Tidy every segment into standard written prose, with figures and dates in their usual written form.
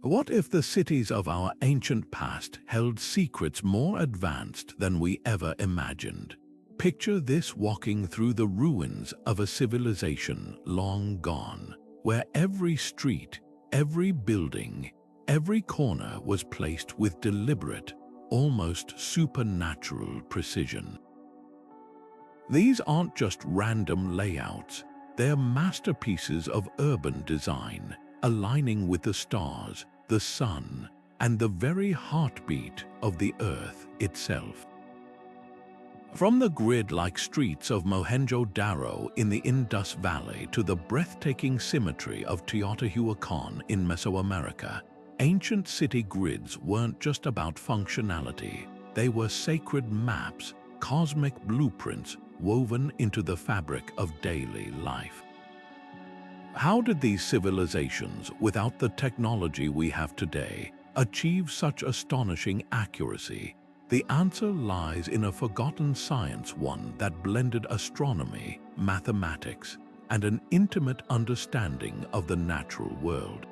What if the cities of our ancient past held secrets more advanced than we ever imagined? Picture this: walking through the ruins of a civilization long gone, where every street, every building, every corner was placed with deliberate, almost supernatural precision. These aren't just random layouts, they're masterpieces of urban design, aligning with the stars, the sun, and the very heartbeat of the earth itself. From the grid-like streets of Mohenjo-Daro in the Indus Valley to the breathtaking symmetry of Teotihuacan in Mesoamerica, ancient city grids weren't just about functionality. They were sacred maps, cosmic blueprints woven into the fabric of daily life. How did these civilizations, without the technology we have today, achieve such astonishing accuracy? The answer lies in a forgotten science, one that blended astronomy, mathematics, and an intimate understanding of the natural world.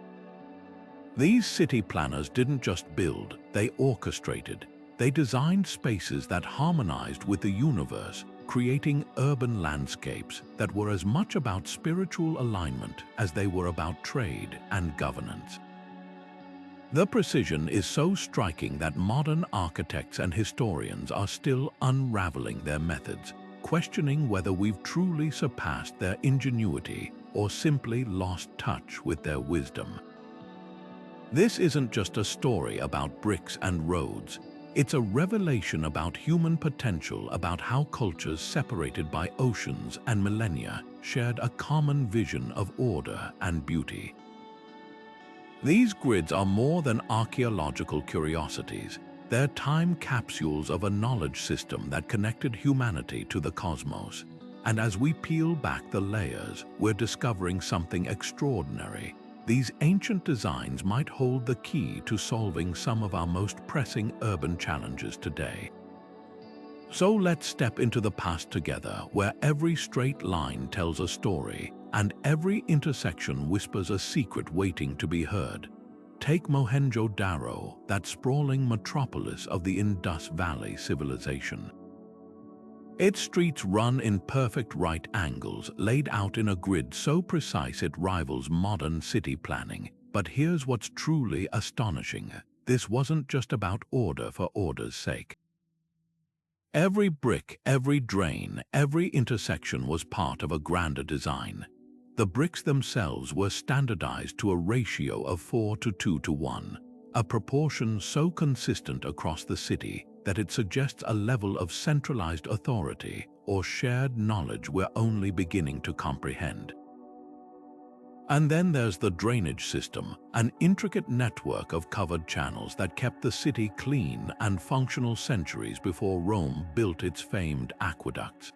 These city planners didn't just build, they orchestrated. They designed spaces that harmonized with the universe, creating urban landscapes that were as much about spiritual alignment as they were about trade and governance. The precision is so striking that modern architects and historians are still unraveling their methods, questioning whether we've truly surpassed their ingenuity or simply lost touch with their wisdom. This isn't just a story about bricks and roads. It's a revelation about human potential, about how cultures separated by oceans and millennia shared a common vision of order and beauty. These grids are more than archaeological curiosities. They're time capsules of a knowledge system that connected humanity to the cosmos. And as we peel back the layers, we're discovering something extraordinary. These ancient designs might hold the key to solving some of our most pressing urban challenges today. So let's step into the past together, where every straight line tells a story and every intersection whispers a secret waiting to be heard. Take Mohenjo-Daro, that sprawling metropolis of the Indus Valley civilization. Its streets run in perfect right angles, laid out in a grid so precise it rivals modern city planning. But here's what's truly astonishing. This wasn't just about order for order's sake. Every brick, every drain, every intersection was part of a grander design. The bricks themselves were standardized to a ratio of 4:2:1, a proportion so consistent across the city that it suggests a level of centralized authority or shared knowledge we're only beginning to comprehend. And then there's the drainage system, an intricate network of covered channels that kept the city clean and functional centuries before Rome built its famed aqueducts.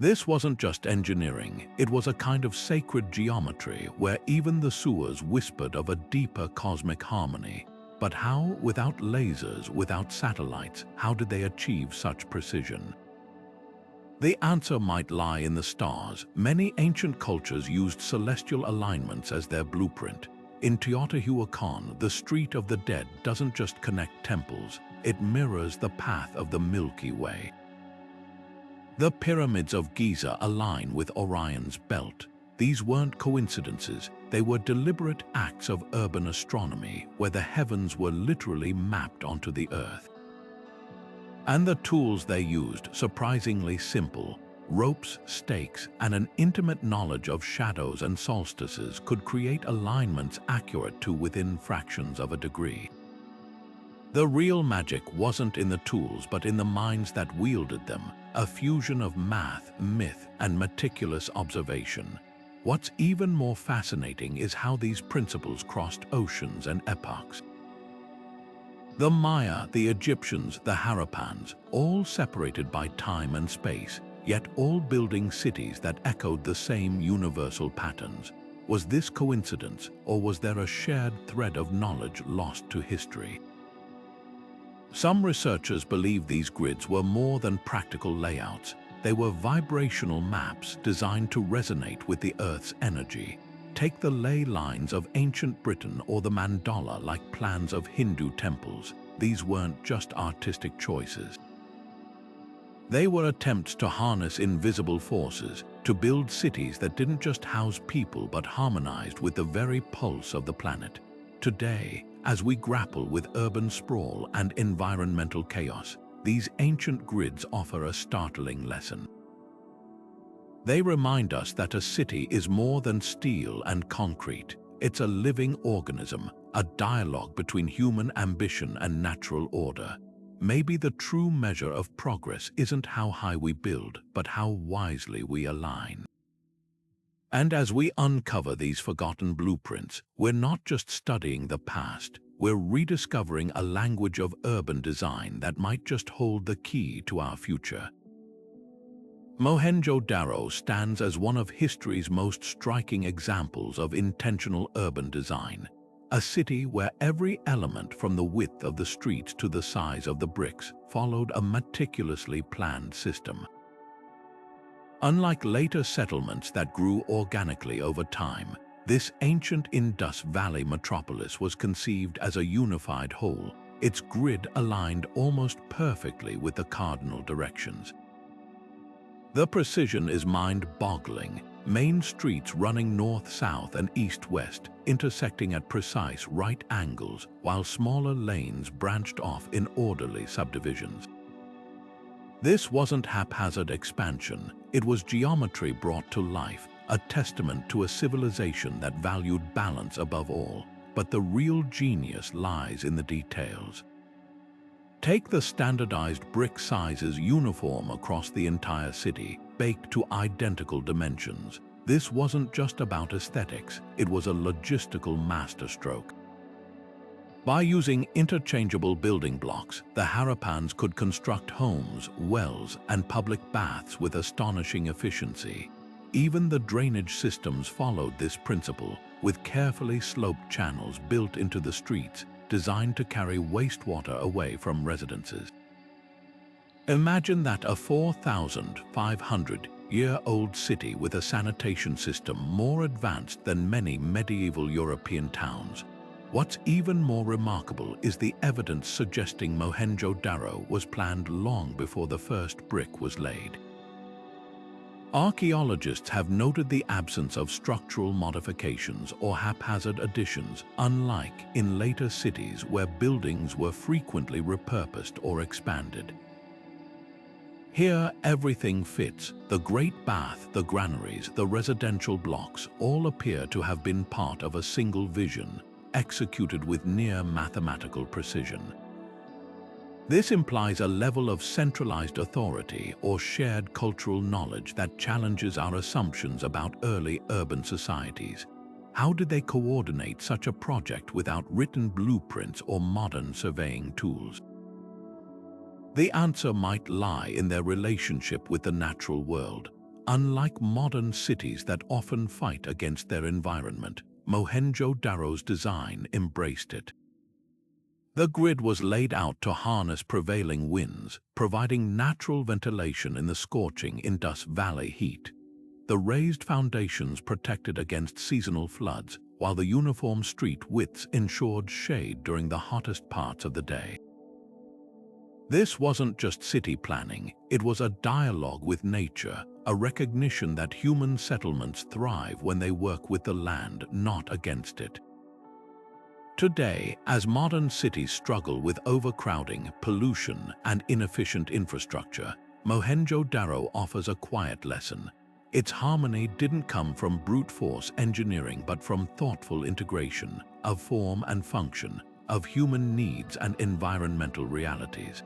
This wasn't just engineering, it was a kind of sacred geometry where even the sewers whispered of a deeper cosmic harmony. But how, without lasers, without satellites, how did they achieve such precision? The answer might lie in the stars. Many ancient cultures used celestial alignments as their blueprint. In Teotihuacan, the Street of the Dead doesn't just connect temples, it mirrors the path of the Milky Way. The pyramids of Giza align with Orion's belt. These weren't coincidences, they were deliberate acts of urban astronomy where the heavens were literally mapped onto the earth. And the tools they used, surprisingly simple: ropes, stakes, and an intimate knowledge of shadows and solstices could create alignments accurate to within fractions of a degree. The real magic wasn't in the tools but in the minds that wielded them, a fusion of math, myth, and meticulous observation. What's even more fascinating is how these principles crossed oceans and epochs. The Maya, the Egyptians, the Harappans, all separated by time and space, yet all building cities that echoed the same universal patterns. Was this coincidence, or was there a shared thread of knowledge lost to history? Some researchers believe these grids were more than practical layouts. They were vibrational maps designed to resonate with the Earth's energy. Take the ley lines of ancient Britain or the mandala-like plans of Hindu temples. These weren't just artistic choices. They were attempts to harness invisible forces, to build cities that didn't just house people but harmonized with the very pulse of the planet. Today, as we grapple with urban sprawl and environmental chaos, these ancient grids offer a startling lesson. They remind us that a city is more than steel and concrete. It's a living organism, a dialogue between human ambition and natural order. Maybe the true measure of progress isn't how high we build, but how wisely we align. And as we uncover these forgotten blueprints, we're not just studying the past, we're rediscovering a language of urban design that might just hold the key to our future. Mohenjo-Daro stands as one of history's most striking examples of intentional urban design, a city where every element from the width of the streets to the size of the bricks followed a meticulously planned system. Unlike later settlements that grew organically over time, this ancient Indus Valley metropolis was conceived as a unified whole, its grid aligned almost perfectly with the cardinal directions. The precision is mind-boggling, main streets running north-south and east-west, intersecting at precise right angles, while smaller lanes branched off in orderly subdivisions. This wasn't haphazard expansion, it was geometry brought to life, a testament to a civilization that valued balance above all. But the real genius lies in the details. Take the standardized brick sizes uniform across the entire city, baked to identical dimensions. This wasn't just about aesthetics, it was a logistical masterstroke. By using interchangeable building blocks, the Harappans could construct homes, wells, and public baths with astonishing efficiency. Even the drainage systems followed this principle, with carefully sloped channels built into the streets, designed to carry wastewater away from residences. Imagine that, a 4,500-year-old city with a sanitation system more advanced than many medieval European towns. What's even more remarkable is the evidence suggesting Mohenjo-Daro was planned long before the first brick was laid. Archaeologists have noted the absence of structural modifications or haphazard additions, unlike in later cities where buildings were frequently repurposed or expanded. Here, everything fits. The Great Bath, the granaries, the residential blocks all appear to have been part of a single vision, executed with near mathematical precision. This implies a level of centralized authority or shared cultural knowledge that challenges our assumptions about early urban societies. How did they coordinate such a project without written blueprints or modern surveying tools? The answer might lie in their relationship with the natural world. Unlike modern cities that often fight against their environment, Mohenjo-Daro's design embraced it. The grid was laid out to harness prevailing winds, providing natural ventilation in the scorching Indus Valley heat. The raised foundations protected against seasonal floods, while the uniform street widths ensured shade during the hottest parts of the day. This wasn't just city planning, it was a dialogue with nature, a recognition that human settlements thrive when they work with the land, not against it. Today, as modern cities struggle with overcrowding, pollution, and inefficient infrastructure, Mohenjo-Daro offers a quiet lesson. Its harmony didn't come from brute force engineering but from thoughtful integration of form and function, of human needs and environmental realities.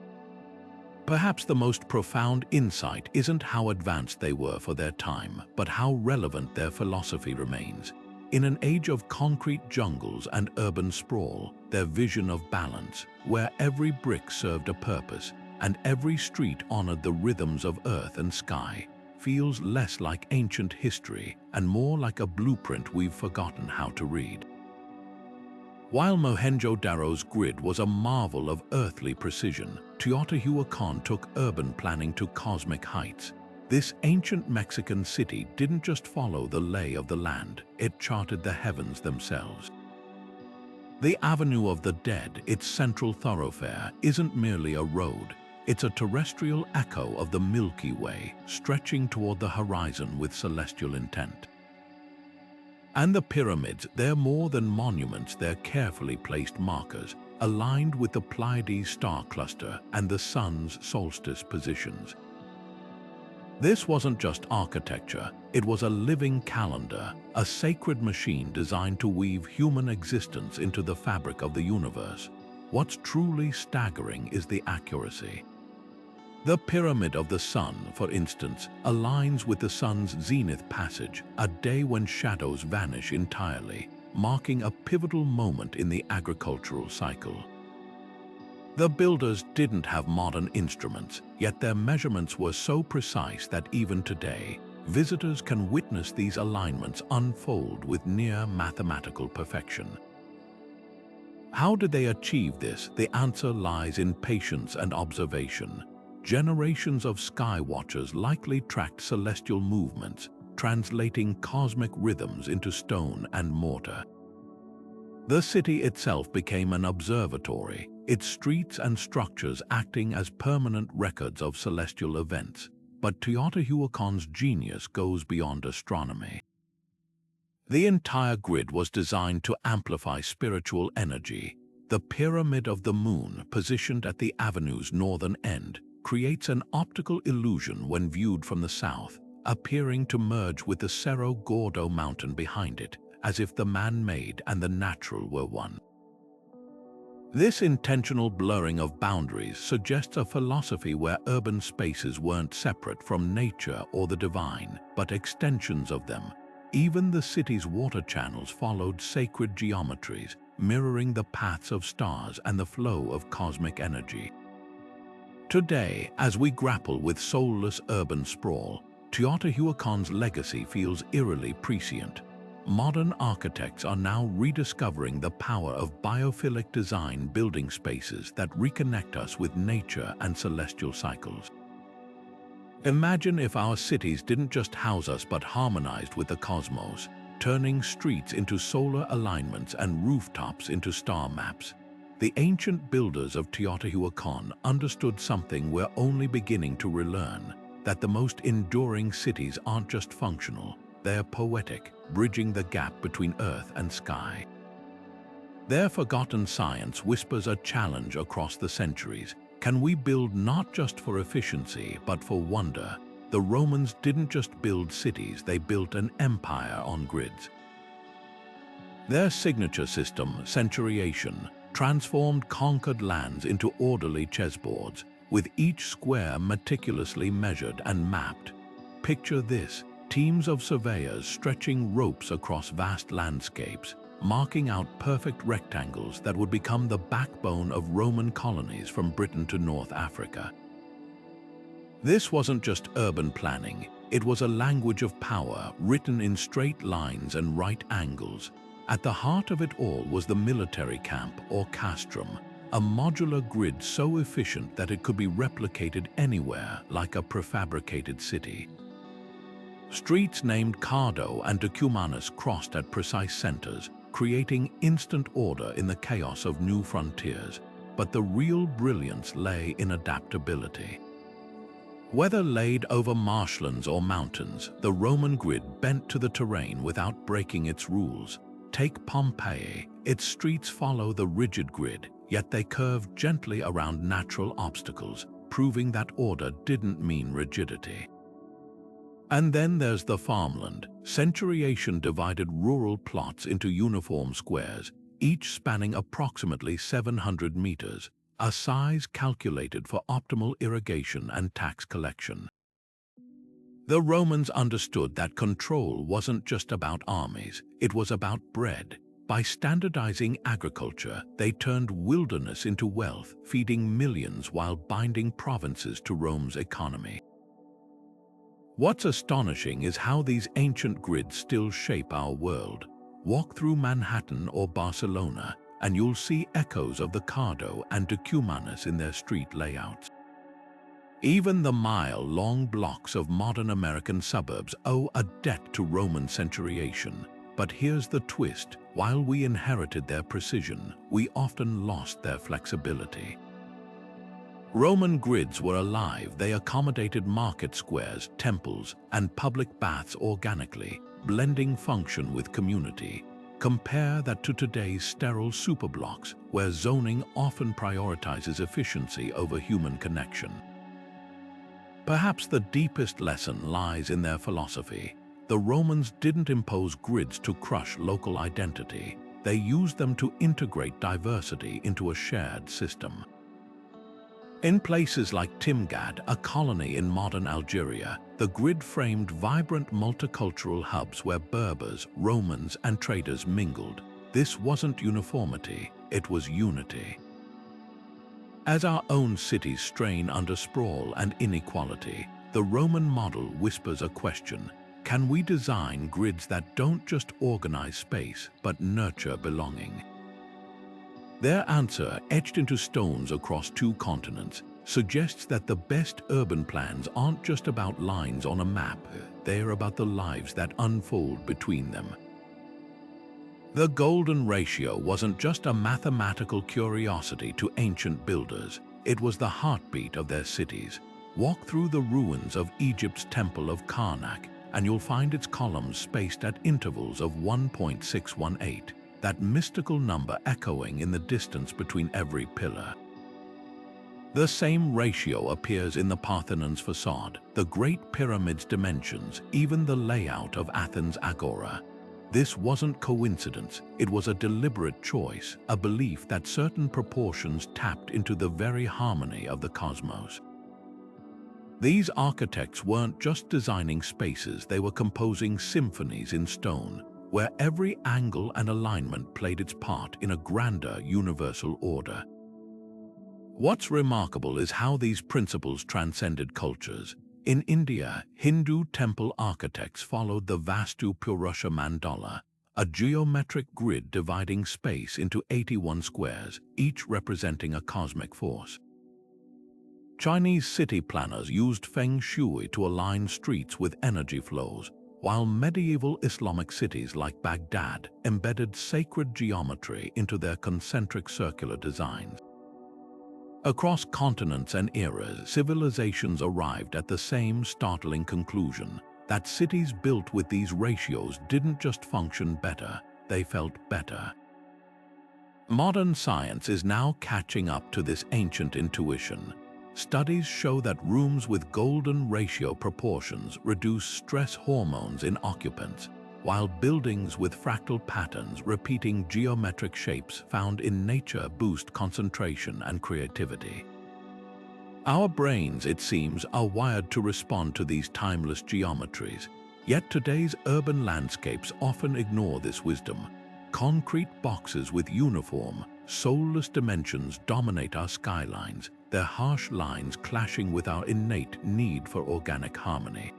Perhaps the most profound insight isn't how advanced they were for their time, but how relevant their philosophy remains. In an age of concrete jungles and urban sprawl, their vision of balance, where every brick served a purpose and every street honored the rhythms of earth and sky, feels less like ancient history and more like a blueprint we've forgotten how to read. While Mohenjo-Daro's grid was a marvel of earthly precision, Teotihuacan took urban planning to cosmic heights. This ancient Mexican city didn't just follow the lay of the land, it charted the heavens themselves. The Avenue of the Dead, its central thoroughfare, isn't merely a road. It's a terrestrial echo of the Milky Way, stretching toward the horizon with celestial intent. And the pyramids, they're more than monuments, they're carefully placed markers, aligned with the Pleiades star cluster and the sun's solstice positions. This wasn't just architecture, it was a living calendar, a sacred machine designed to weave human existence into the fabric of the universe. What's truly staggering is the accuracy. The Pyramid of the Sun, for instance, aligns with the sun's zenith passage, a day when shadows vanish entirely, marking a pivotal moment in the agricultural cycle. The builders didn't have modern instruments, yet their measurements were so precise that even today, visitors can witness these alignments unfold with near mathematical perfection. How did they achieve this? The answer lies in patience and observation. Generations of sky watchers likely tracked celestial movements, translating cosmic rhythms into stone and mortar. The city itself became an observatory, its streets and structures acting as permanent records of celestial events. But Teotihuacan's genius goes beyond astronomy. The entire grid was designed to amplify spiritual energy. The Pyramid of the Moon, positioned at the avenue's northern end, creates an optical illusion when viewed from the south, appearing to merge with the Cerro Gordo mountain behind it, as if the man-made and the natural were one. This intentional blurring of boundaries suggests a philosophy where urban spaces weren't separate from nature or the divine, but extensions of them. Even the city's water channels followed sacred geometries, mirroring the paths of stars and the flow of cosmic energy. Today, as we grapple with soulless urban sprawl, Teotihuacan's legacy feels eerily prescient. Modern architects are now rediscovering the power of biophilic design, building spaces that reconnect us with nature and celestial cycles. Imagine if our cities didn't just house us but harmonized with the cosmos, turning streets into solar alignments and rooftops into star maps. The ancient builders of Teotihuacan understood something we're only beginning to relearn, that the most enduring cities aren't just functional, they're poetic, bridging the gap between earth and sky. Their forgotten science whispers a challenge across the centuries. Can we build not just for efficiency, but for wonder? The Romans didn't just build cities, they built an empire on grids. Their signature system, centuriation, transformed conquered lands into orderly chessboards, with each square meticulously measured and mapped. Picture this: teams of surveyors stretching ropes across vast landscapes, marking out perfect rectangles that would become the backbone of Roman colonies from Britain to North Africa. This wasn't just urban planning, it was a language of power written in straight lines and right angles. At the heart of it all was the military camp, or castrum, a modular grid so efficient that it could be replicated anywhere, like a prefabricated city. Streets named Cardo and Decumanus crossed at precise centers, creating instant order in the chaos of new frontiers. But the real brilliance lay in adaptability. Whether laid over marshlands or mountains, the Roman grid bent to the terrain without breaking its rules. Take Pompeii. Its streets follow the rigid grid, yet they curve gently around natural obstacles, proving that order didn't mean rigidity. And then there's the farmland. Centuriation divided rural plots into uniform squares, each spanning approximately 700 meters, a size calculated for optimal irrigation and tax collection. The Romans understood that control wasn't just about armies, it was about bread. By standardizing agriculture, they turned wilderness into wealth, feeding millions while binding provinces to Rome's economy. What's astonishing is how these ancient grids still shape our world. Walk through Manhattan or Barcelona, and you'll see echoes of the Cardo and Decumanus in their street layouts. Even the mile-long blocks of modern American suburbs owe a debt to Roman centuriation. But here's the twist: while we inherited their precision, we often lost their flexibility. Roman grids were alive. They accommodated market squares, temples, and public baths organically, blending function with community. Compare that to today's sterile superblocks, where zoning often prioritizes efficiency over human connection. Perhaps the deepest lesson lies in their philosophy. The Romans didn't impose grids to crush local identity. They used them to integrate diversity into a shared system. In places like Timgad, a colony in modern Algeria, the grid framed vibrant multicultural hubs where Berbers, Romans, and traders mingled. This wasn't uniformity, it was unity. As our own cities strain under sprawl and inequality, the Roman model whispers a question: can we design grids that don't just organize space, but nurture belonging? Their answer, etched into stones across 2 continents, suggests that the best urban plans aren't just about lines on a map, they're about the lives that unfold between them. The golden ratio wasn't just a mathematical curiosity to ancient builders, it was the heartbeat of their cities. Walk through the ruins of Egypt's Temple of Karnak, and you'll find its columns spaced at intervals of 1.618. That mystical number echoing in the distance between every pillar. The same ratio appears in the Parthenon's facade, the Great Pyramid's dimensions, even the layout of Athens' Agora. This wasn't coincidence, it was a deliberate choice, a belief that certain proportions tapped into the very harmony of the cosmos. These architects weren't just designing spaces, they were composing symphonies in stone, where every angle and alignment played its part in a grander universal order. What's remarkable is how these principles transcended cultures. In India, Hindu temple architects followed the Vastu Purusha mandala, a geometric grid dividing space into 81 squares, each representing a cosmic force. Chinese city planners used feng shui to align streets with energy flows, while medieval Islamic cities like Baghdad embedded sacred geometry into their concentric circular designs. Across continents and eras, civilizations arrived at the same startling conclusion: that cities built with these ratios didn't just function better, they felt better. Modern science is now catching up to this ancient intuition. Studies show that rooms with golden ratio proportions reduce stress hormones in occupants, while buildings with fractal patterns repeating geometric shapes found in nature boost concentration and creativity. Our brains, it seems, are wired to respond to these timeless geometries, yet today's urban landscapes often ignore this wisdom. Concrete boxes with uniform, soulless dimensions dominate our skylines, their harsh lines clashing with our innate need for organic harmony.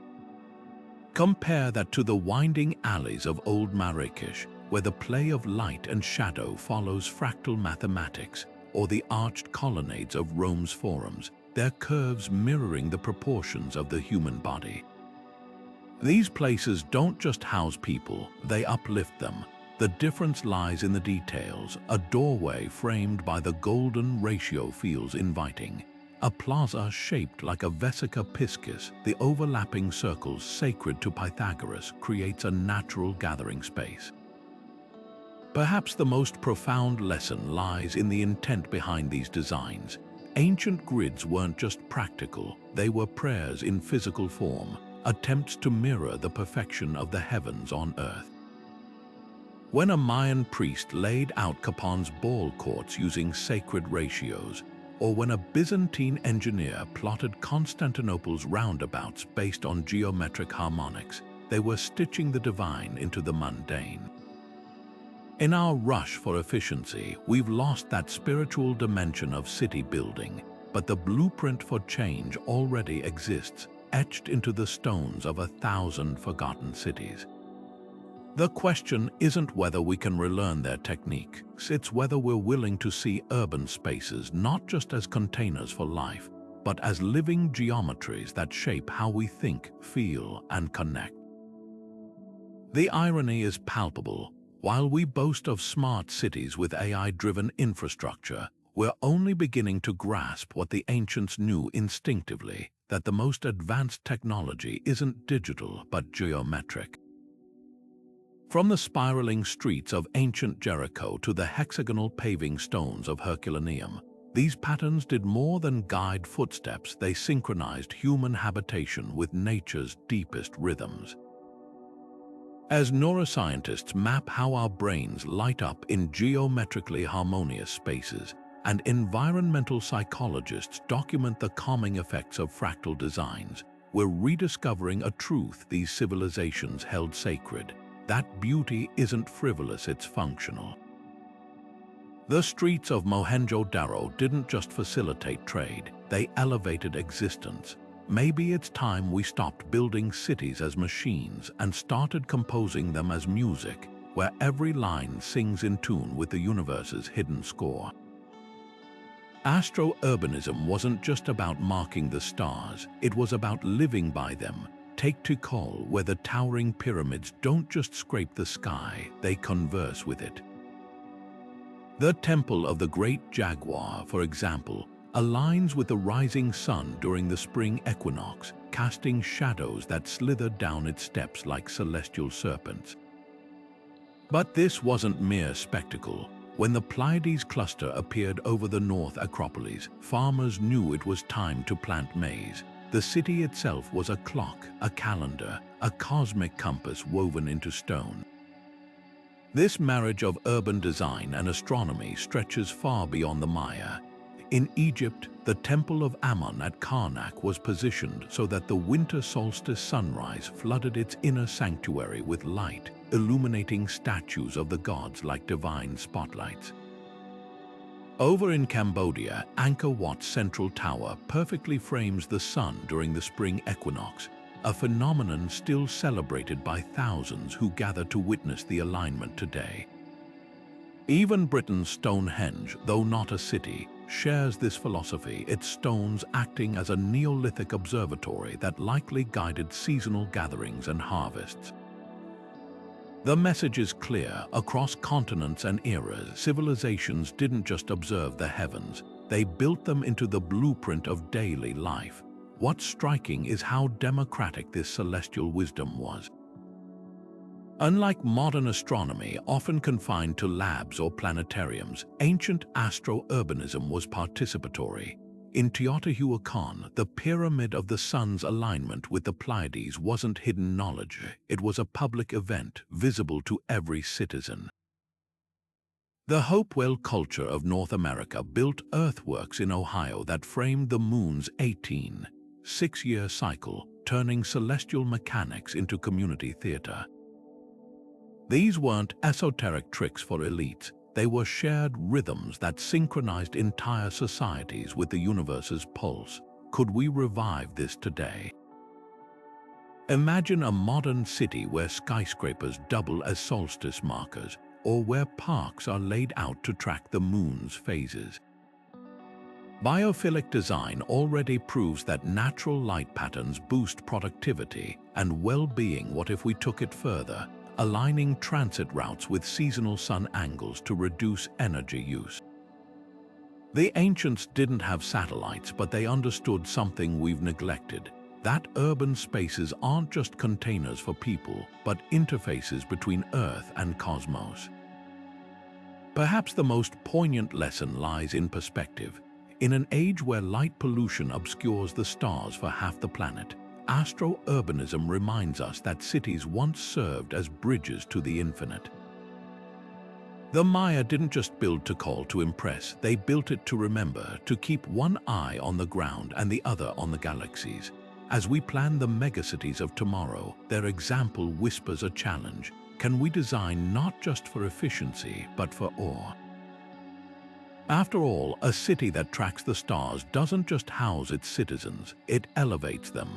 Compare that to the winding alleys of old Marrakesh, where the play of light and shadow follows fractal mathematics, or the arched colonnades of Rome's forums, their curves mirroring the proportions of the human body. These places don't just house people, they uplift them. The difference lies in the details. A doorway framed by the golden ratio feels inviting. A plaza shaped like a vesica piscis, the overlapping circles sacred to Pythagoras, creates a natural gathering space. Perhaps the most profound lesson lies in the intent behind these designs. Ancient grids weren't just practical, they were prayers in physical form, attempts to mirror the perfection of the heavens on earth. When a Mayan priest laid out Capon's ball courts using sacred ratios, or when a Byzantine engineer plotted Constantinople's roundabouts based on geometric harmonics, they were stitching the divine into the mundane. In our rush for efficiency, we've lost that spiritual dimension of city building, but the blueprint for change already exists, etched into the stones of 1,000 forgotten cities. The question isn't whether we can relearn their techniques, it's whether we're willing to see urban spaces not just as containers for life, but as living geometries that shape how we think, feel, and connect. The irony is palpable. While we boast of smart cities with AI-driven infrastructure, we're only beginning to grasp what the ancients knew instinctively, that the most advanced technology isn't digital but geometric. From the spiraling streets of ancient Jericho to the hexagonal paving stones of Herculaneum, these patterns did more than guide footsteps, they synchronized human habitation with nature's deepest rhythms. As neuroscientists map how our brains light up in geometrically harmonious spaces, and environmental psychologists document the calming effects of fractal designs, we're rediscovering a truth these civilizations held sacred: that beauty isn't frivolous, it's functional. The streets of Mohenjo-Daro didn't just facilitate trade, they elevated existence. Maybe it's time we stopped building cities as machines and started composing them as music, where every line sings in tune with the universe's hidden score. Astro-urbanism wasn't just about marking the stars, it was about living by them. Take Tikal, where the towering pyramids don't just scrape the sky, they converse with it. The Temple of the Great Jaguar, for example, aligns with the rising sun during the spring equinox, casting shadows that slither down its steps like celestial serpents. But this wasn't mere spectacle. When the Pleiades cluster appeared over the North Acropolis, farmers knew it was time to plant maize. The city itself was a clock, a calendar, a cosmic compass woven into stone. This marriage of urban design and astronomy stretches far beyond the Maya. In Egypt, the Temple of Ammon at Karnak was positioned so that the winter solstice sunrise flooded its inner sanctuary with light, illuminating statues of the gods like divine spotlights. Over in Cambodia, Angkor Wat's central tower perfectly frames the sun during the spring equinox, a phenomenon still celebrated by thousands who gather to witness the alignment today. Even Britain's Stonehenge, though not a city, shares this philosophy, its stones acting as a Neolithic observatory that likely guided seasonal gatherings and harvests. The message is clear: across continents and eras, civilizations didn't just observe the heavens, they built them into the blueprint of daily life. What's striking is how democratic this celestial wisdom was. Unlike modern astronomy, often confined to labs or planetariums, ancient astro-urbanism was participatory. In Teotihuacan, the pyramid of the sun's alignment with the Pleiades wasn't hidden knowledge, it was a public event, visible to every citizen. The Hopewell culture of North America built earthworks in Ohio that framed the moon's 6-year cycle, turning celestial mechanics into community theater. These weren't esoteric tricks for elites, they were shared rhythms that synchronized entire societies with the universe's pulse. Could we revive this today? Imagine a modern city where skyscrapers double as solstice markers, or where parks are laid out to track the moon's phases. Biophilic design already proves that natural light patterns boost productivity and well-being. What if we took it further, aligning transit routes with seasonal sun angles to reduce energy use? The ancients didn't have satellites, but they understood something we've neglected: that urban spaces aren't just containers for people, but interfaces between Earth and cosmos. Perhaps the most poignant lesson lies in perspective. In an age where light pollution obscures the stars for half the planet, astro-urbanism reminds us that cities once served as bridges to the infinite. The Maya didn't just build Tikal to impress, they built it to remember, to keep one eye on the ground and the other on the galaxies. As we plan the megacities of tomorrow, their example whispers a challenge. Can we design not just for efficiency, but for awe? After all, a city that tracks the stars doesn't just house its citizens, it elevates them.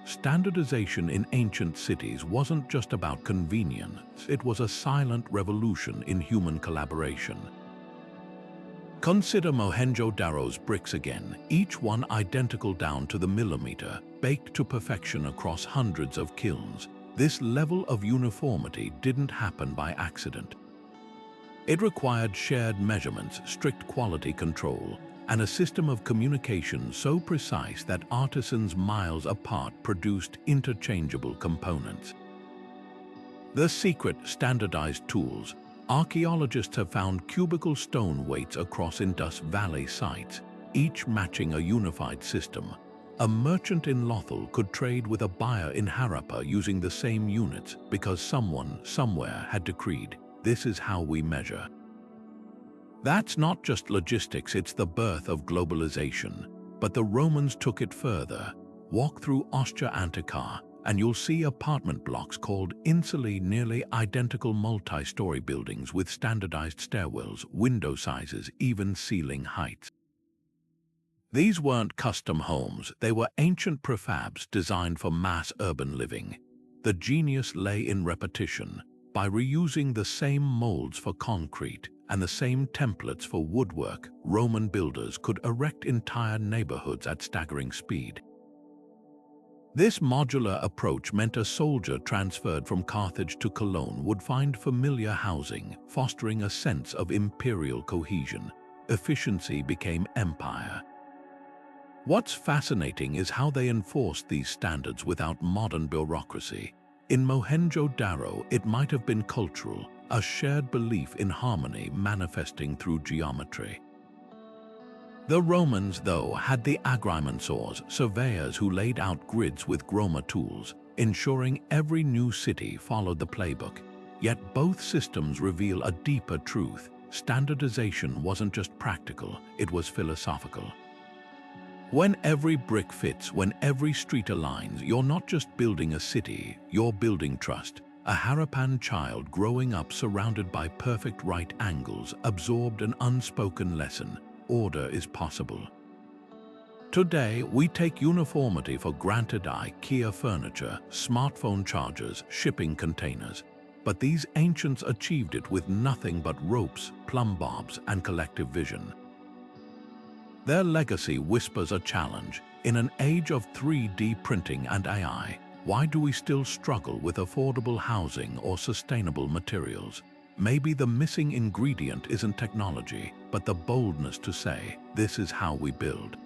Standardization in ancient cities wasn't just about convenience, it was a silent revolution in human collaboration. Consider Mohenjo-Daro's bricks again, each one identical down to the millimeter, baked to perfection across hundreds of kilns. This level of uniformity didn't happen by accident. It required shared measurements, strict quality control, and a system of communication so precise that artisans miles apart produced interchangeable components. The secret: standardized tools. Archaeologists have found cubical stone weights across Indus Valley sites, each matching a unified system. A merchant in Lothal could trade with a buyer in Harappa using the same units because someone, somewhere, had decreed, "This is how we measure." That's not just logistics, it's the birth of globalization. But the Romans took it further. Walk through Ostia Antiqua, and you'll see apartment blocks called insulae, nearly identical multi-story buildings with standardized stairwells, window sizes, even ceiling heights. These weren't custom homes, they were ancient prefabs designed for mass urban living. The genius lay in repetition. By reusing the same molds for concrete and the same templates for woodwork, Roman builders could erect entire neighborhoods at staggering speed. This modular approach meant a soldier transferred from Carthage to Cologne would find familiar housing, fostering a sense of imperial cohesion. Efficiency became empire. What's fascinating is how they enforced these standards without modern bureaucracy. In Mohenjo-Daro, it might have been cultural, a shared belief in harmony manifesting through geometry. The Romans, though, had the agrimensors, surveyors who laid out grids with groma tools, ensuring every new city followed the playbook. Yet both systems reveal a deeper truth. Standardization wasn't just practical, it was philosophical. When every brick fits, when every street aligns, you're not just building a city, you're building trust. A Harappan child growing up surrounded by perfect right angles absorbed an unspoken lesson: order is possible. Today, we take uniformity for granted: IKEA furniture, smartphone chargers, shipping containers. But these ancients achieved it with nothing but ropes, plumb bobs, and collective vision. Their legacy whispers a challenge. In an age of 3D printing and AI, why do we still struggle with affordable housing or sustainable materials? Maybe the missing ingredient isn't technology, but the boldness to say, "This is how we build."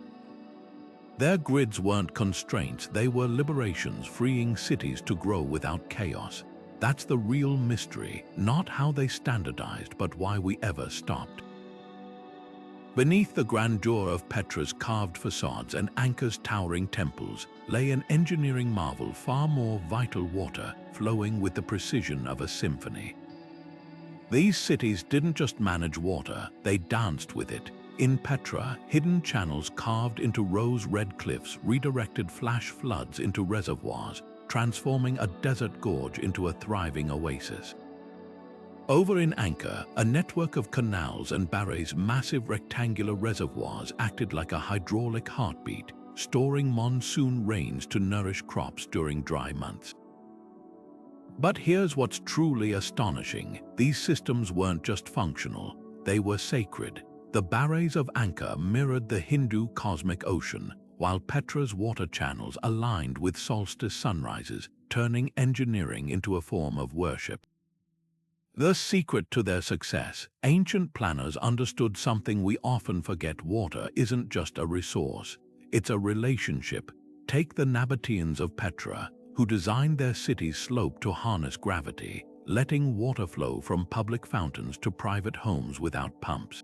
Their grids weren't constraints, they were liberations, freeing cities to grow without chaos. That's the real mystery, not how they standardized, but why we ever stopped. Beneath the grandeur of Petra's carved facades and Angkor's towering temples lay an engineering marvel far more vital: water, flowing with the precision of a symphony. These cities didn't just manage water, they danced with it. In Petra, hidden channels carved into rose-red cliffs redirected flash floods into reservoirs, transforming a desert gorge into a thriving oasis. Over in Angkor, a network of canals and barrages, massive rectangular reservoirs, acted like a hydraulic heartbeat, storing monsoon rains to nourish crops during dry months. But here's what's truly astonishing. These systems weren't just functional, they were sacred. The barrages of Angkor mirrored the Hindu cosmic ocean, while Petra's water channels aligned with solstice sunrises, turning engineering into a form of worship. The secret to their success: ancient planners understood something we often forget: water isn't just a resource, it's a relationship. Take the Nabateans of Petra, who designed their city's slope to harness gravity, letting water flow from public fountains to private homes without pumps.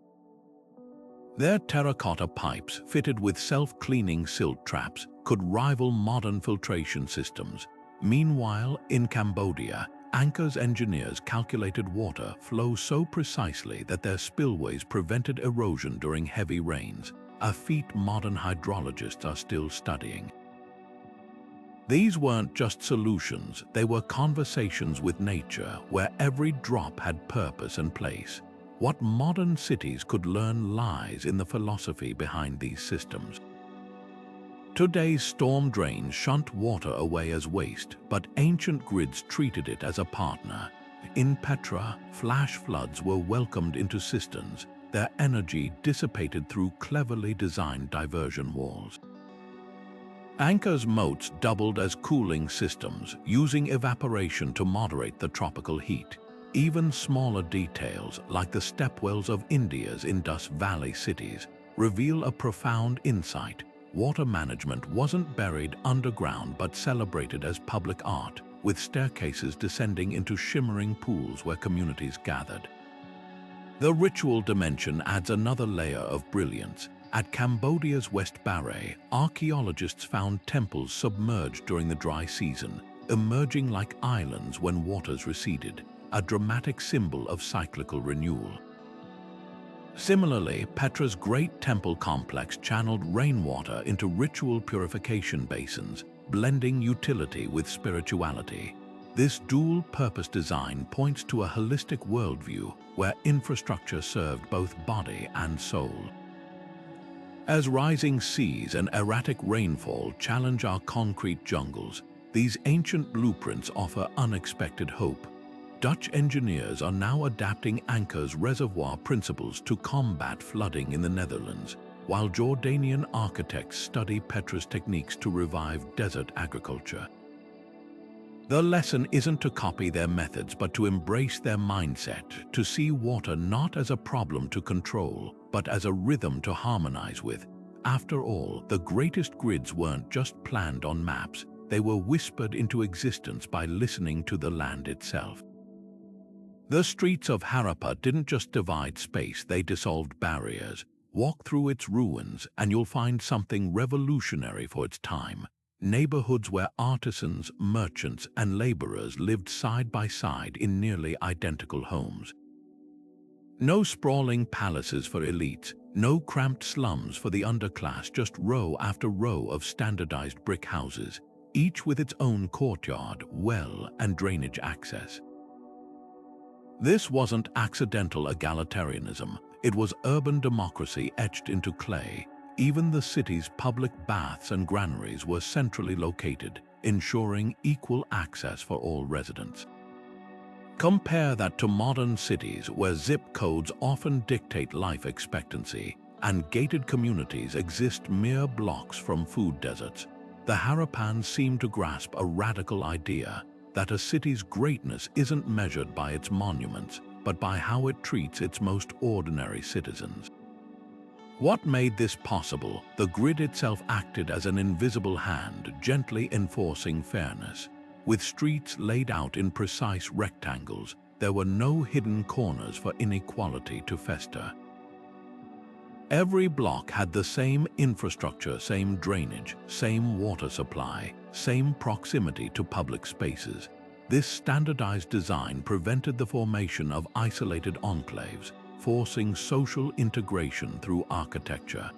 Their terracotta pipes, fitted with self-cleaning silt traps, could rival modern filtration systems. Meanwhile, in Cambodia, Angkor's engineers calculated water flow so precisely that their spillways prevented erosion during heavy rains, a feat modern hydrologists are still studying. These weren't just solutions, they were conversations with nature, where every drop had purpose and place. What modern cities could learn lies in the philosophy behind these systems. Today's storm drains shunt water away as waste, but ancient grids treated it as a partner. In Petra, flash floods were welcomed into cisterns, their energy dissipated through cleverly designed diversion walls. Angkor's moats doubled as cooling systems, using evaporation to moderate the tropical heat. Even smaller details, like the stepwells of India's Indus Valley cities, reveal a profound insight. Water management wasn't buried underground but celebrated as public art, with staircases descending into shimmering pools where communities gathered. The ritual dimension adds another layer of brilliance. At Cambodia's West Baray, archaeologists found temples submerged during the dry season, emerging like islands when waters receded, a dramatic symbol of cyclical renewal. Similarly, Petra's great temple complex channeled rainwater into ritual purification basins, blending utility with spirituality. This dual-purpose design points to a holistic worldview where infrastructure served both body and soul. As rising seas and erratic rainfall challenge our concrete jungles, these ancient blueprints offer unexpected hope. Dutch engineers are now adapting Angkor's reservoir principles to combat flooding in the Netherlands, while Jordanian architects study Petra's techniques to revive desert agriculture. The lesson isn't to copy their methods, but to embrace their mindset, to see water not as a problem to control, but as a rhythm to harmonize with. After all, the greatest grids weren't just planned on maps, they were whispered into existence by listening to the land itself. The streets of Harappa didn't just divide space, they dissolved barriers. Walk through its ruins and you'll find something revolutionary for its time. Neighborhoods where artisans, merchants, and laborers lived side by side in nearly identical homes. No sprawling palaces for elites, no cramped slums for the underclass, just row after row of standardized brick houses, each with its own courtyard, well, and drainage access. This wasn't accidental egalitarianism, it was urban democracy etched into clay. Even the city's public baths and granaries were centrally located, ensuring equal access for all residents. Compare that to modern cities where zip codes often dictate life expectancy, and gated communities exist mere blocks from food deserts. The Harappans seem to grasp a radical idea that a city's greatness isn't measured by its monuments, but by how it treats its most ordinary citizens. What made this possible? The grid itself acted as an invisible hand, gently enforcing fairness. With streets laid out in precise rectangles, there were no hidden corners for inequality to fester. Every block had the same infrastructure, same drainage, same water supply, same proximity to public spaces. This standardized design prevented the formation of isolated enclaves, forcing social integration through architecture.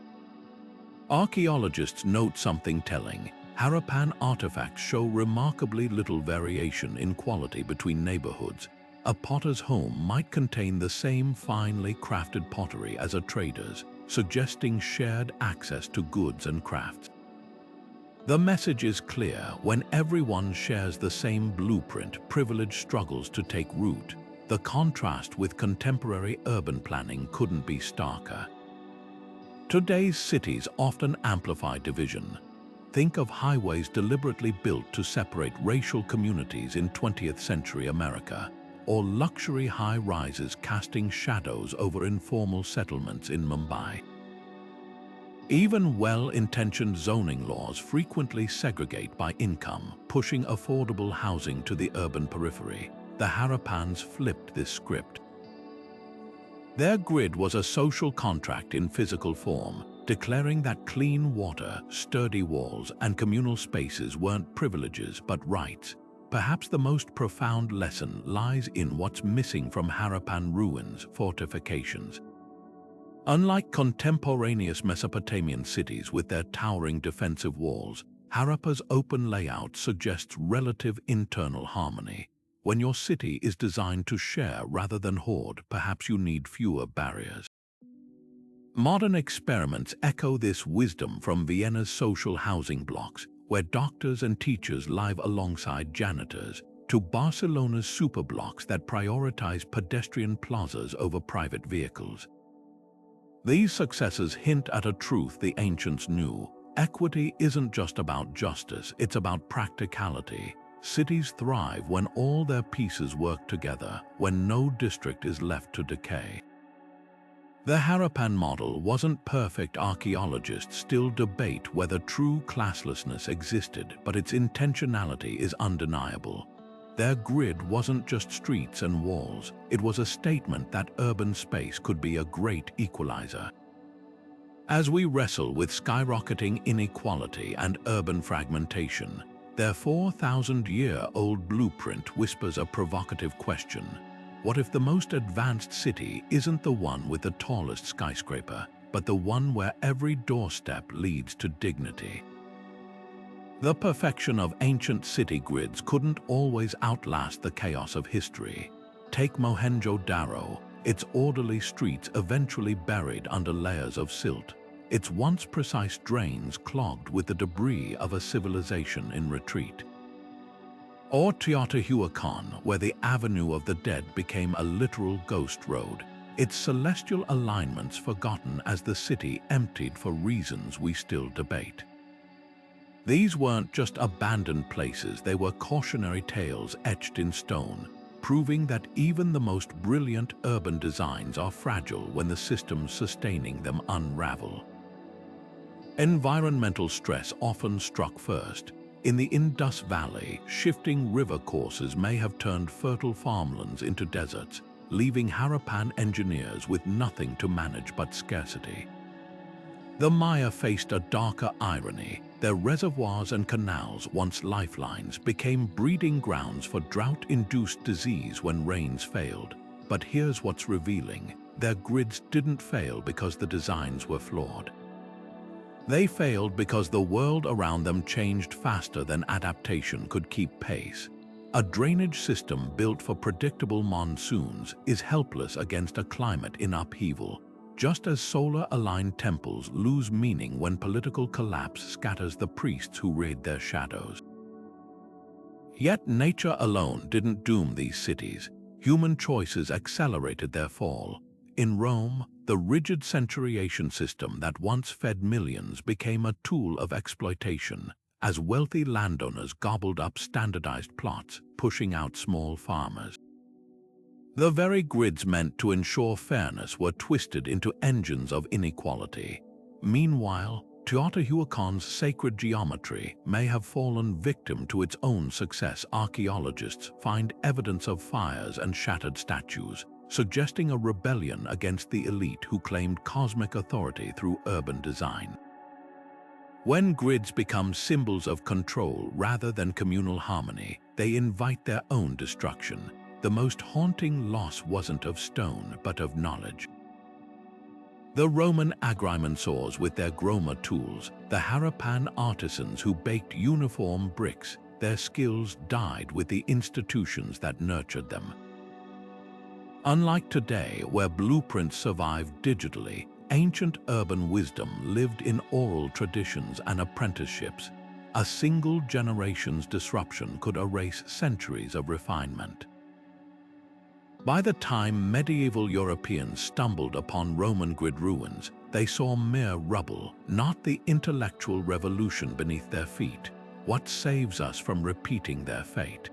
Archaeologists note something telling. Harappan artifacts show remarkably little variation in quality between neighborhoods. A potter's home might contain the same finely crafted pottery as a trader's, suggesting shared access to goods and crafts. The message is clear: when everyone shares the same blueprint, privilege struggles to take root. The contrast with contemporary urban planning couldn't be starker. Today's cities often amplify division. Think of highways deliberately built to separate racial communities in 20th century America, or luxury high-rises casting shadows over informal settlements in Mumbai. Even well-intentioned zoning laws frequently segregate by income, pushing affordable housing to the urban periphery. The Harappans flipped this script. Their grid was a social contract in physical form, declaring that clean water, sturdy walls, and communal spaces weren't privileges but rights. Perhaps the most profound lesson lies in what's missing from Harappan ruins: fortifications. Unlike contemporaneous Mesopotamian cities with their towering defensive walls, Harappa's open layout suggests relative internal harmony. When your city is designed to share rather than hoard, perhaps you need fewer barriers. Modern experiments echo this wisdom, from Vienna's social housing blocks, where doctors and teachers live alongside janitors, to Barcelona's superblocks that prioritize pedestrian plazas over private vehicles. These successes hint at a truth the ancients knew. Equity isn't just about justice, it's about practicality. Cities thrive when all their pieces work together, when no district is left to decay. The Harappan model wasn't perfect. Archaeologists still debate whether true classlessness existed, but its intentionality is undeniable. Their grid wasn't just streets and walls, it was a statement that urban space could be a great equalizer. As we wrestle with skyrocketing inequality and urban fragmentation, their 4,000-year-old blueprint whispers a provocative question. What if the most advanced city isn't the one with the tallest skyscraper, but the one where every doorstep leads to dignity? The perfection of ancient city grids couldn't always outlast the chaos of history. Take Mohenjo-Daro, its orderly streets eventually buried under layers of silt, its once precise drains clogged with the debris of a civilization in retreat. Or Teotihuacan, where the Avenue of the Dead became a literal ghost road, its celestial alignments forgotten as the city emptied for reasons we still debate. These weren't just abandoned places, they were cautionary tales etched in stone, proving that even the most brilliant urban designs are fragile when the systems sustaining them unravel. Environmental stress often struck first. In the Indus Valley, shifting river courses may have turned fertile farmlands into deserts, leaving Harappan engineers with nothing to manage but scarcity. The Maya faced a darker irony. Their reservoirs and canals, once lifelines, became breeding grounds for drought-induced disease when rains failed. But here's what's revealing. Their grids didn't fail because the designs were flawed. They failed because the world around them changed faster than adaptation could keep pace. A drainage system built for predictable monsoons is helpless against a climate in upheaval, just as solar-aligned temples lose meaning when political collapse scatters the priests who raid their shadows. Yet nature alone didn't doom these cities. Human choices accelerated their fall. In Rome, the rigid centuriation system that once fed millions became a tool of exploitation, as wealthy landowners gobbled up standardized plots, pushing out small farmers. The very grids meant to ensure fairness were twisted into engines of inequality. Meanwhile, Teotihuacan's sacred geometry may have fallen victim to its own success. Archaeologists find evidence of fires and shattered statues, suggesting a rebellion against the elite who claimed cosmic authority through urban design. When grids become symbols of control rather than communal harmony, they invite their own destruction. The most haunting loss wasn't of stone, but of knowledge. The Roman agrimensors with their groma tools, the Harappan artisans who baked uniform bricks, their skills died with the institutions that nurtured them. Unlike today, where blueprints survive digitally, ancient urban wisdom lived in oral traditions and apprenticeships. A single generation's disruption could erase centuries of refinement. By the time medieval Europeans stumbled upon Roman grid ruins, they saw mere rubble, not the intellectual revolution beneath their feet. What saves us from repeating their fate?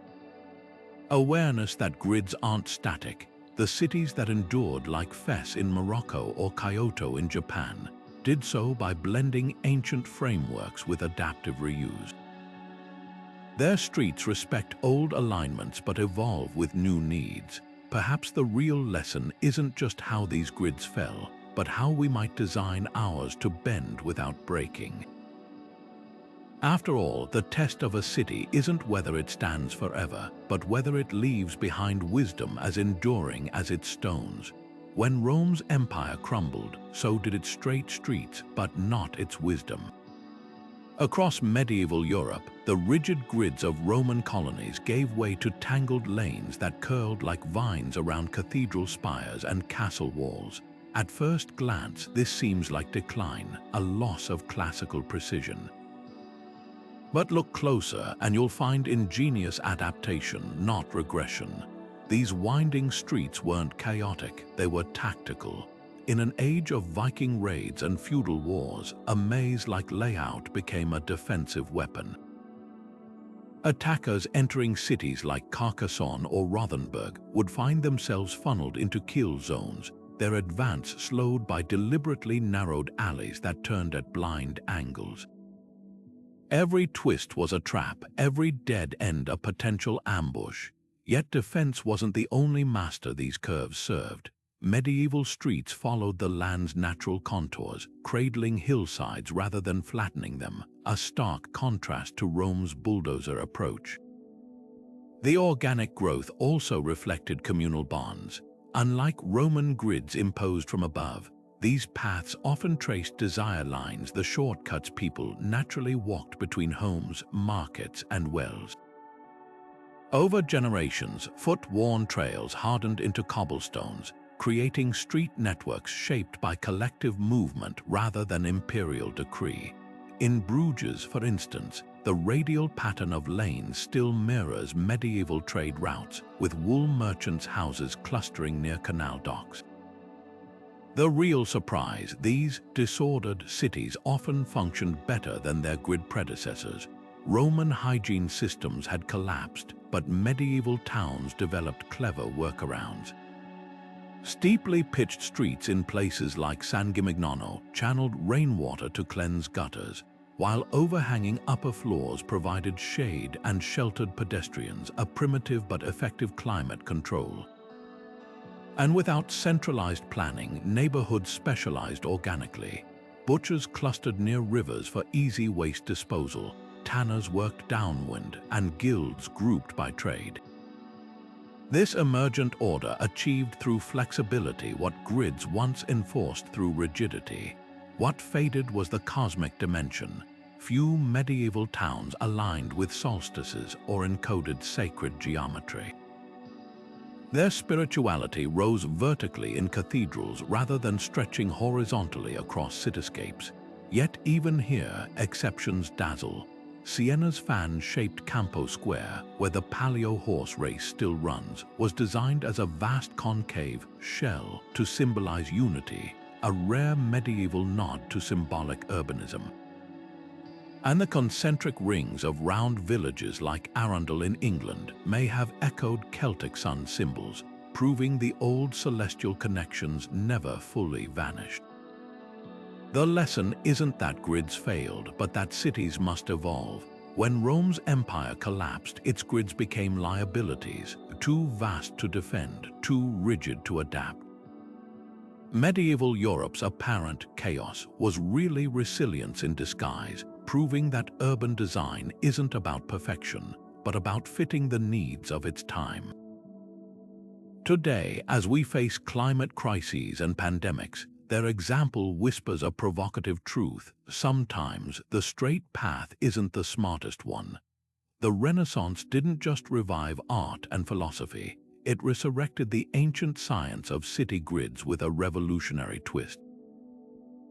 Awareness that grids aren't static. The cities that endured, like Fes in Morocco or Kyoto in Japan, did so by blending ancient frameworks with adaptive reuse. Their streets respect old alignments but evolve with new needs. Perhaps the real lesson isn't just how these grids fell, but how we might design ours to bend without breaking. After all, the test of a city isn't whether it stands forever, but whether it leaves behind wisdom as enduring as its stones. When Rome's empire crumbled, so did its straight streets, but not its wisdom. Across medieval Europe, the rigid grids of Roman colonies gave way to tangled lanes that curled like vines around cathedral spires and castle walls. At first glance, this seems like decline, a loss of classical precision. But look closer and you'll find ingenious adaptation, not regression. These winding streets weren't chaotic, they were tactical. In an age of Viking raids and feudal wars, a maze-like layout became a defensive weapon. Attackers entering cities like Carcassonne or Rothenburg would find themselves funneled into kill zones, their advance slowed by deliberately narrowed alleys that turned at blind angles. Every twist was a trap, every dead end a potential ambush. Yet defense wasn't the only master these curves served. Medieval streets followed the land's natural contours, cradling hillsides rather than flattening them, a stark contrast to Rome's bulldozer approach. The organic growth also reflected communal bonds. Unlike Roman grids imposed from above, these paths often traced desire lines, the shortcuts people naturally walked between homes, markets, and wells. Over generations, foot-worn trails hardened into cobblestones, creating street networks shaped by collective movement rather than imperial decree. In Bruges, for instance, the radial pattern of lanes still mirrors medieval trade routes, with wool merchants' houses clustering near canal docks. The real surprise, these disordered cities often functioned better than their grid predecessors. Roman hygiene systems had collapsed, but medieval towns developed clever workarounds. Steeply pitched streets in places like San Gimignano channeled rainwater to cleanse gutters, while overhanging upper floors provided shade and sheltered pedestrians, a primitive but effective climate control. And without centralized planning, neighborhoods specialized organically. Butchers clustered near rivers for easy waste disposal, tanners worked downwind, and guilds grouped by trade. This emergent order achieved through flexibility what grids once enforced through rigidity. What faded was the cosmic dimension. Few medieval towns aligned with solstices or encoded sacred geometry. Their spirituality rose vertically in cathedrals rather than stretching horizontally across cityscapes. Yet even here, exceptions dazzle. Siena's fan-shaped Campo Square, where the Palio horse race still runs, was designed as a vast concave shell to symbolize unity, a rare medieval nod to symbolic urbanism. And the concentric rings of round villages like Arundel in England may have echoed Celtic sun symbols, proving the old celestial connections never fully vanished. The lesson isn't that grids failed, but that cities must evolve. When Rome's empire collapsed, its grids became liabilities, too vast to defend, too rigid to adapt. Medieval Europe's apparent chaos was really resilience in disguise, proving that urban design isn't about perfection, but about fitting the needs of its time. Today, as we face climate crises and pandemics, their example whispers a provocative truth. Sometimes the straight path isn't the smartest one. The Renaissance didn't just revive art and philosophy, it resurrected the ancient science of city grids with a revolutionary twist.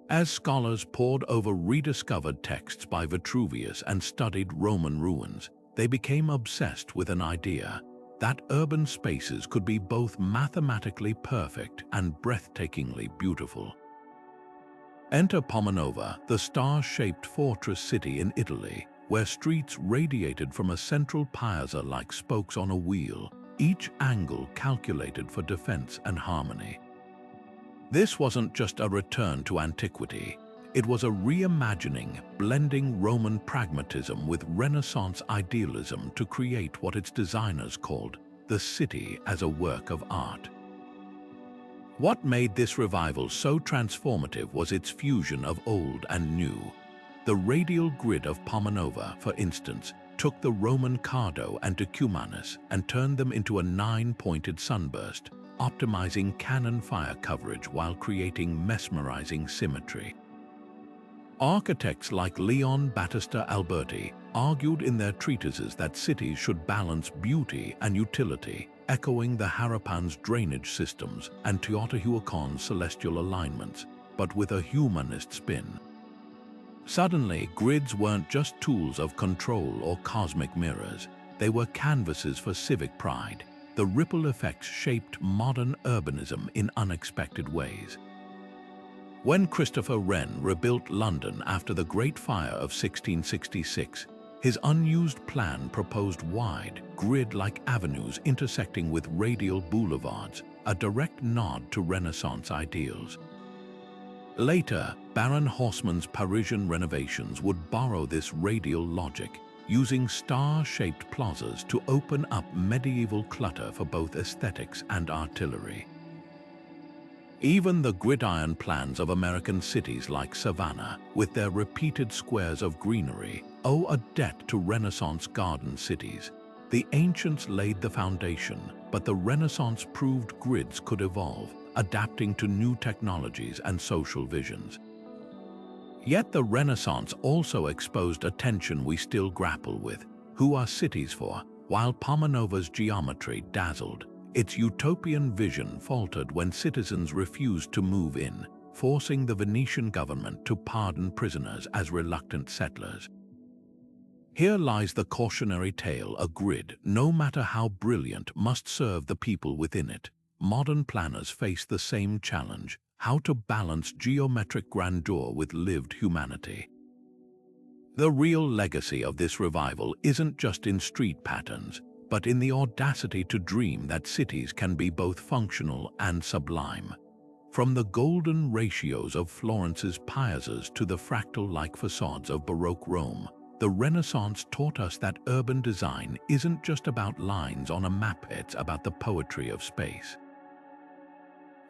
As scholars pored over rediscovered texts by Vitruvius and studied Roman ruins, they became obsessed with an idea that urban spaces could be both mathematically perfect and breathtakingly beautiful. Enter Pomonova, the star-shaped fortress city in Italy, where streets radiated from a central piazza like spokes on a wheel, each angle calculated for defense and harmony. This wasn't just a return to antiquity. It was a reimagining, blending Roman pragmatism with Renaissance idealism to create what its designers called the city as a work of art. What made this revival so transformative was its fusion of old and new. The radial grid of Pomonova, for instance, took the Roman Cardo and Decumanus and turned them into a 9-pointed sunburst, optimizing cannon fire coverage while creating mesmerizing symmetry. Architects like Leon Battista Alberti argued in their treatises that cities should balance beauty and utility, echoing the Harappan's drainage systems and Teotihuacan's celestial alignments, but with a humanist spin. Suddenly, grids weren't just tools of control or cosmic mirrors. They were canvases for civic pride. The ripple effects shaped modern urbanism in unexpected ways. When Christopher Wren rebuilt London after the Great Fire of 1666, his unused plan proposed wide, grid-like avenues intersecting with radial boulevards, a direct nod to Renaissance ideals. Later, Baron Haussmann's Parisian renovations would borrow this radial logic, using star-shaped plazas to open up medieval clutter for both aesthetics and artillery. Even the gridiron plans of American cities like Savannah, with their repeated squares of greenery, owe a debt to Renaissance garden cities. The ancients laid the foundation, but the Renaissance proved grids could evolve, adapting to new technologies and social visions. Yet the Renaissance also exposed a tension we still grapple with. Who are cities for? While Pomanova's geometry dazzled, its utopian vision faltered when citizens refused to move in, forcing the Venetian government to pardon prisoners as reluctant settlers. Here lies the cautionary tale: a grid, no matter how brilliant, must serve the people within it. Modern planners face the same challenge: how to balance geometric grandeur with lived humanity. The real legacy of this revival isn't just in street patterns, but in the audacity to dream that cities can be both functional and sublime. From the golden ratios of Florence's piazzas to the fractal-like facades of Baroque Rome, the Renaissance taught us that urban design isn't just about lines on a map, it's about the poetry of space.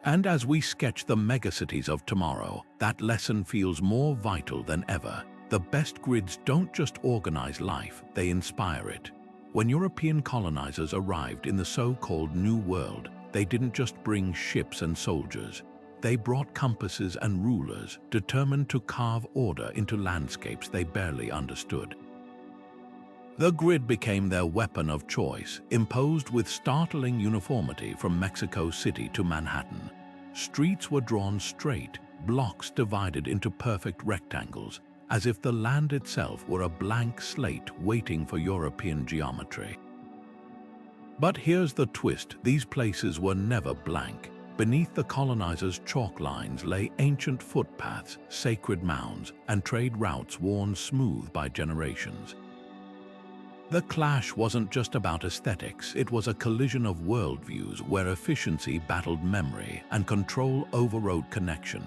And as we sketch the megacities of tomorrow, that lesson feels more vital than ever. The best grids don't just organize life, they inspire it. When European colonizers arrived in the so-called New World, they didn't just bring ships and soldiers. They brought compasses and rulers, determined to carve order into landscapes they barely understood. The grid became their weapon of choice, imposed with startling uniformity from Mexico City to Manhattan. Streets were drawn straight, blocks divided into perfect rectangles, as if the land itself were a blank slate waiting for European geometry. But here's the twist: these places were never blank. Beneath the colonizers' chalk lines lay ancient footpaths, sacred mounds, and trade routes worn smooth by generations. The clash wasn't just about aesthetics, it was a collision of worldviews where efficiency battled memory and control overrode connection.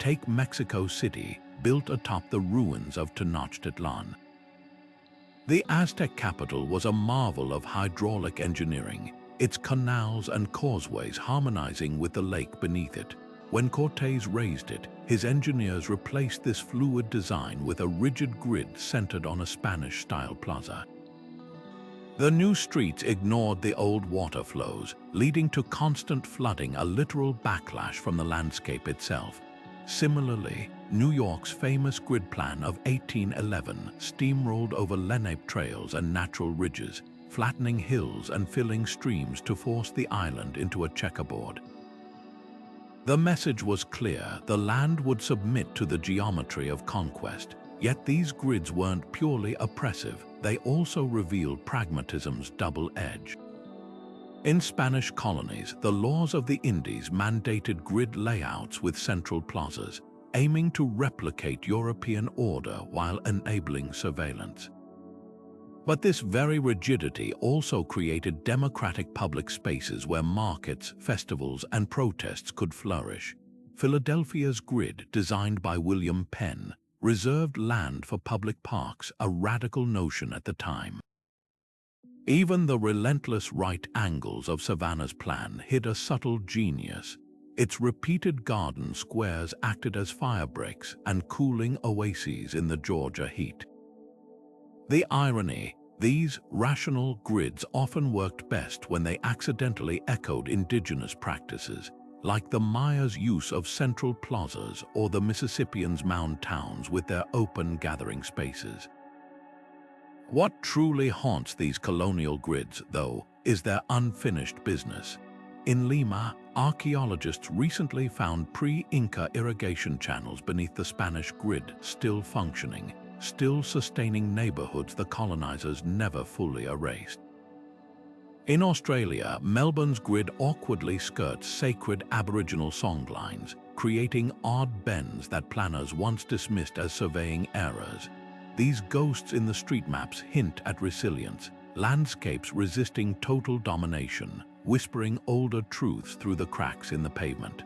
Take Mexico City, built atop the ruins of Tenochtitlan. The Aztec capital was a marvel of hydraulic engineering, its canals and causeways harmonizing with the lake beneath it. When Cortés raised it, his engineers replaced this fluid design with a rigid grid centered on a Spanish-style plaza. The new streets ignored the old water flows, leading to constant flooding, a literal backlash from the landscape itself. Similarly, New York's famous grid plan of 1811 steamrolled over Lenape trails and natural ridges, flattening hills and filling streams to force the island into a checkerboard. The message was clear: the land would submit to the geometry of conquest. Yet these grids weren't purely oppressive, they also revealed pragmatism's double edge. In Spanish colonies, the laws of the Indies mandated grid layouts with central plazas, aiming to replicate European order while enabling surveillance. But this very rigidity also created democratic public spaces where markets, festivals, and protests could flourish. Philadelphia's grid, designed by William Penn, reserved land for public parks, a radical notion at the time. Even the relentless right angles of Savannah's plan hid a subtle genius. Its repeated garden squares acted as fire breaks and cooling oases in the Georgia heat. The irony: these rational grids often worked best when they accidentally echoed indigenous practices, like the Mayas' use of central plazas or the Mississippians' mound towns with their open gathering spaces. What truly haunts these colonial grids, though, is their unfinished business. In Lima, archaeologists recently found pre-Inca irrigation channels beneath the Spanish grid, still functioning, still sustaining neighborhoods the colonizers never fully erased. In Australia, Melbourne's grid awkwardly skirts sacred Aboriginal songlines, creating odd bends that planners once dismissed as surveying errors. These ghosts in the street maps hint at resilience, landscapes resisting total domination, whispering older truths through the cracks in the pavement.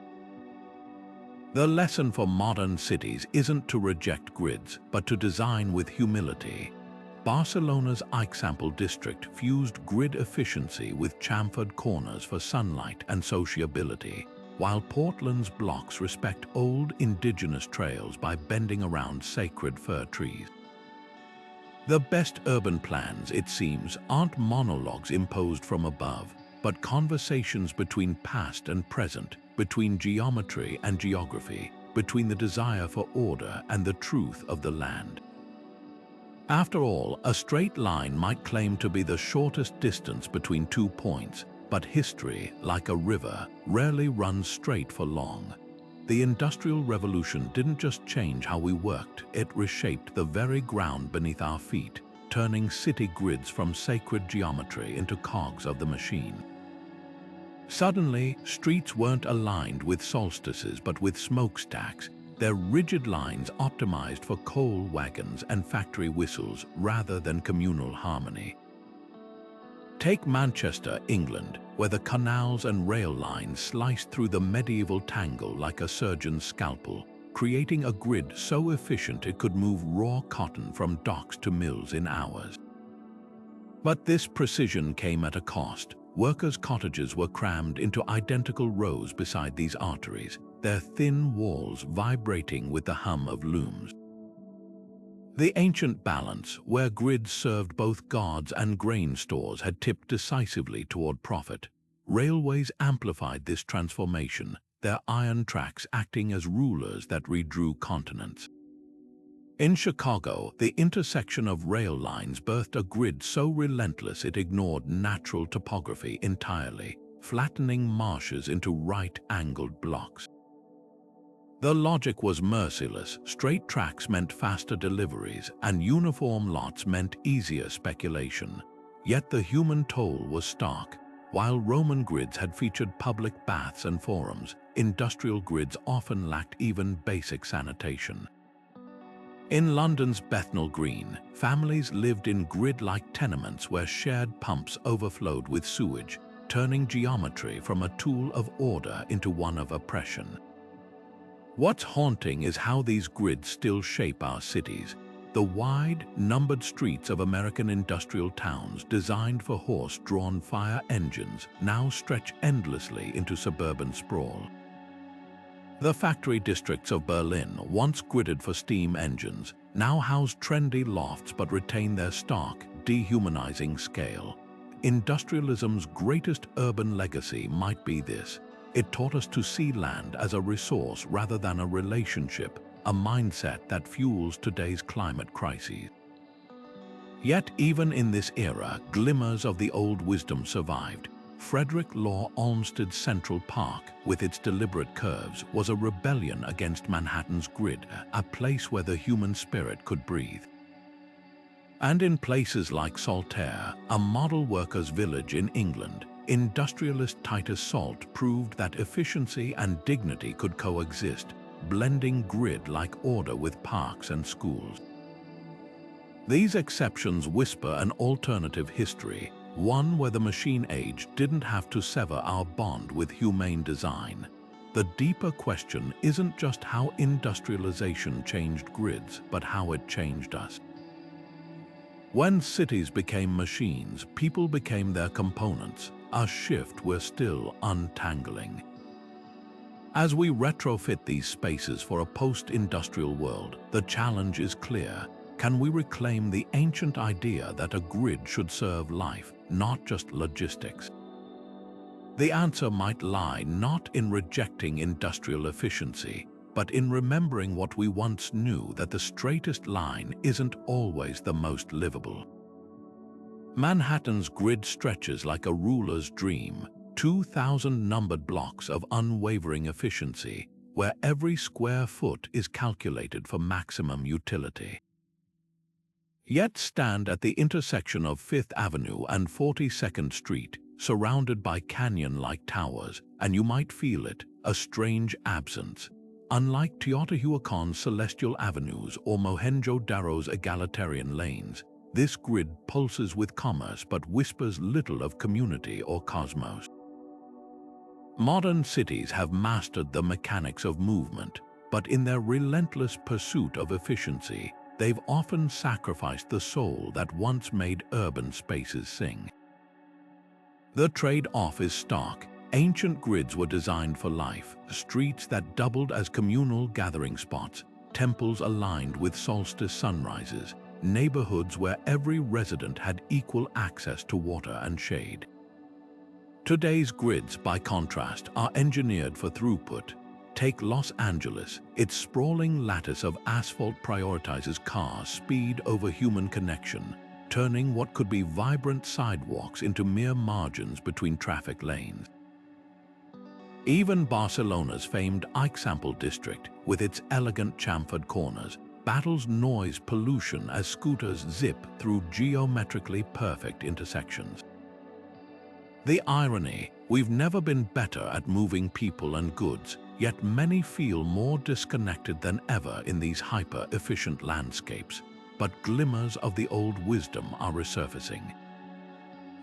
The lesson for modern cities isn't to reject grids, but to design with humility. Barcelona's Eixample district fused grid efficiency with chamfered corners for sunlight and sociability, while Portland's blocks respect old indigenous trails by bending around sacred fir trees. The best urban plans, it seems, aren't monologues imposed from above, but conversations between past and present, between geometry and geography, between the desire for order and the truth of the land. After all, a straight line might claim to be the shortest distance between 2 points, but history, like a river, rarely runs straight for long. The Industrial Revolution didn't just change how we worked, it reshaped the very ground beneath our feet, turning city grids from sacred geometry into cogs of the machine. Suddenly, streets weren't aligned with solstices but with smokestacks, their rigid lines optimized for coal wagons and factory whistles rather than communal harmony. Take Manchester, England, where the canals and rail lines sliced through the medieval tangle like a surgeon's scalpel, creating a grid so efficient it could move raw cotton from docks to mills in hours. But this precision came at a cost. Workers' cottages were crammed into identical rows beside these arteries, their thin walls vibrating with the hum of looms. The ancient balance, where grids served both gods and grain stores, had tipped decisively toward profit. Railways amplified this transformation, their iron tracks acting as rulers that redrew continents. In Chicago, the intersection of rail lines birthed a grid so relentless it ignored natural topography entirely, flattening marshes into right-angled blocks. The logic was merciless. Straight tracks meant faster deliveries, and uniform lots meant easier speculation. Yet the human toll was stark. While Roman grids had featured public baths and forums, industrial grids often lacked even basic sanitation. In London's Bethnal Green, families lived in grid-like tenements where shared pumps overflowed with sewage, turning geometry from a tool of order into one of oppression. What's haunting is how these grids still shape our cities. The wide, numbered streets of American industrial towns designed for horse-drawn fire engines now stretch endlessly into suburban sprawl. The factory districts of Berlin, once gridded for steam engines, now house trendy lofts but retain their stark, dehumanizing scale. Industrialism's greatest urban legacy might be this. It taught us to see land as a resource rather than a relationship, a mindset that fuels today's climate crises. Yet even in this era, glimmers of the old wisdom survived. Frederick Law Olmsted's Central Park, with its deliberate curves, was a rebellion against Manhattan's grid, a place where the human spirit could breathe. And in places like Saltaire, a model workers' village in England, industrialist Titus Salt proved that efficiency and dignity could coexist, blending grid-like order with parks and schools. These exceptions whisper an alternative history, one where the machine age didn't have to sever our bond with humane design. The deeper question isn't just how industrialization changed grids, but how it changed us. When cities became machines, people became their components, a shift we're still untangling. As we retrofit these spaces for a post-industrial world, the challenge is clear. Can we reclaim the ancient idea that a grid should serve life, not just logistics? The answer might lie not in rejecting industrial efficiency, but in remembering what we once knew, that the straightest line isn't always the most livable. Manhattan's grid stretches like a ruler's dream, 2,000 numbered blocks of unwavering efficiency, where every square foot is calculated for maximum utility. Yet stand at the intersection of 5th Avenue and 42nd Street, surrounded by canyon-like towers, and you might feel it, a strange absence. Unlike Teotihuacan's celestial avenues or Mohenjo-Daro's egalitarian lanes, this grid pulses with commerce but whispers little of community or cosmos. Modern cities have mastered the mechanics of movement, but in their relentless pursuit of efficiency, they've often sacrificed the soul that once made urban spaces sing. The trade-off is stark. Ancient grids were designed for life, streets that doubled as communal gathering spots, temples aligned with solstice sunrises, neighborhoods where every resident had equal access to water and shade. Today's grids, by contrast, are engineered for throughput. Take Los Angeles. Its sprawling lattice of asphalt prioritizes car speed over human connection, turning what could be vibrant sidewalks into mere margins between traffic lanes. Even Barcelona's famed Eixample district, with its elegant chamfered corners, battles noise pollution as scooters zip through geometrically perfect intersections. The irony: we've never been better at moving people and goods, yet many feel more disconnected than ever in these hyper-efficient landscapes. But glimmers of the old wisdom are resurfacing.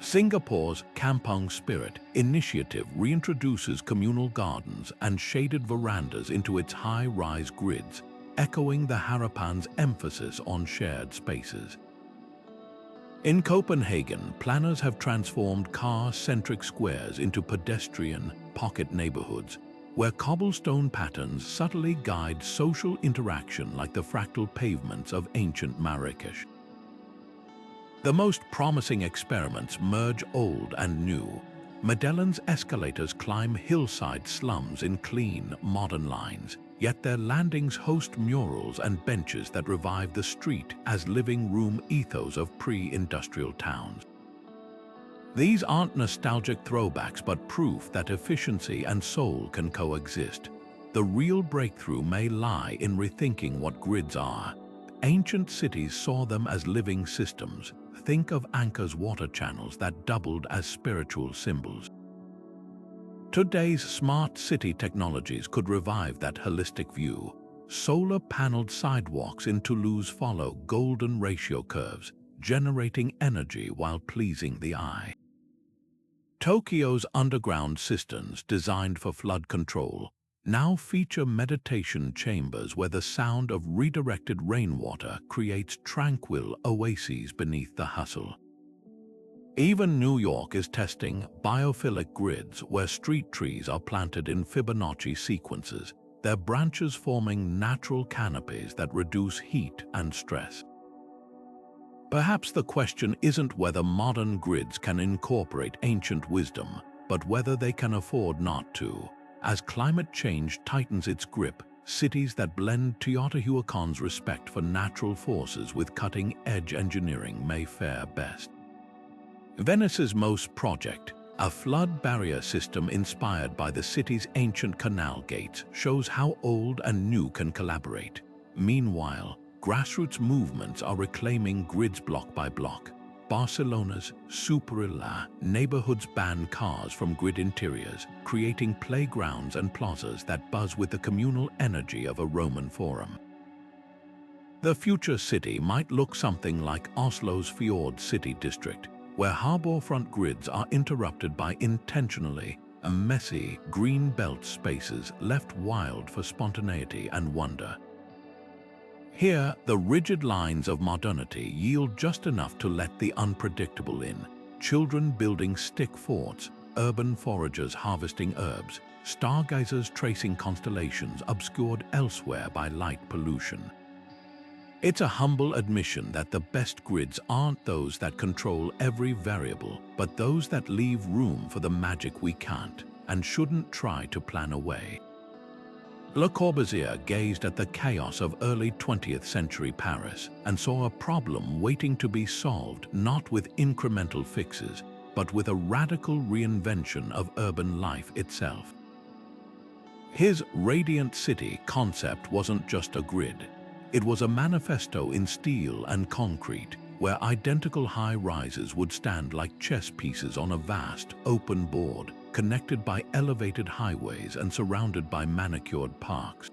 Singapore's Kampung Spirit initiative reintroduces communal gardens and shaded verandas into its high-rise grids, echoing the Harappan's emphasis on shared spaces. In Copenhagen, planners have transformed car-centric squares into pedestrian, pocket neighborhoods, where cobblestone patterns subtly guide social interaction like the fractal pavements of ancient Marrakesh. The most promising experiments merge old and new. Medellín's escalators climb hillside slums in clean, modern lines, yet their landings host murals and benches that revive the street as living room ethos of pre-industrial towns. These aren't nostalgic throwbacks, but proof that efficiency and soul can coexist. The real breakthrough may lie in rethinking what grids are. Ancient cities saw them as living systems. Think of Angkor's water channels that doubled as spiritual symbols. Today's smart city technologies could revive that holistic view. Solar-paneled sidewalks in Toulouse follow golden ratio curves, generating energy while pleasing the eye. Tokyo's underground cisterns, designed for flood control, now feature meditation chambers where the sound of redirected rainwater creates tranquil oases beneath the hustle. Even New York is testing biophilic grids where street trees are planted in Fibonacci sequences, their branches forming natural canopies that reduce heat and stress. Perhaps the question isn't whether modern grids can incorporate ancient wisdom, but whether they can afford not to. As climate change tightens its grip, cities that blend Teotihuacan's respect for natural forces with cutting-edge engineering may fare best. Venice's MOS project, a flood barrier system inspired by the city's ancient canal gates, shows how old and new can collaborate. Meanwhile, grassroots movements are reclaiming grids block by block. Barcelona's Superilla neighborhoods ban cars from grid interiors, creating playgrounds and plazas that buzz with the communal energy of a Roman forum. The future city might look something like Oslo's Fjord City district, where harborfront grids are interrupted by intentionally messy green belt spaces left wild for spontaneity and wonder. Here, the rigid lines of modernity yield just enough to let the unpredictable in. Children building stick forts, urban foragers harvesting herbs, stargazers tracing constellations obscured elsewhere by light pollution. It's a humble admission that the best grids aren't those that control every variable, but those that leave room for the magic we can't and shouldn't try to plan away. Le Corbusier gazed at the chaos of early 20th century Paris and saw a problem waiting to be solved not with incremental fixes, but with a radical reinvention of urban life itself. His radiant city concept wasn't just a grid. It was a manifesto in steel and concrete, where identical high-rises would stand like chess pieces on a vast, open board, connected by elevated highways and surrounded by manicured parks.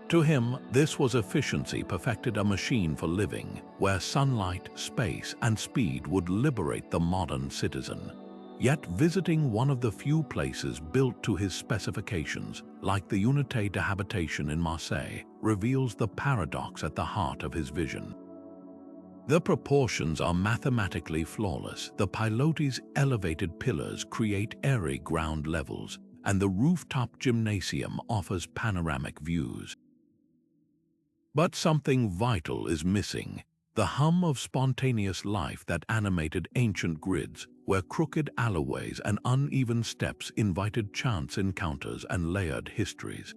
To him, this was efficiency perfected, a machine for living, where sunlight, space, and speed would liberate the modern citizen. Yet visiting one of the few places built to his specifications, like the Unité d'Habitation in Marseille, reveals the paradox at the heart of his vision. The proportions are mathematically flawless. The pilotis' elevated pillars create airy ground levels, and the rooftop gymnasium offers panoramic views. But something vital is missing: the hum of spontaneous life that animated ancient grids, where crooked alleyways and uneven steps invited chance encounters and layered histories.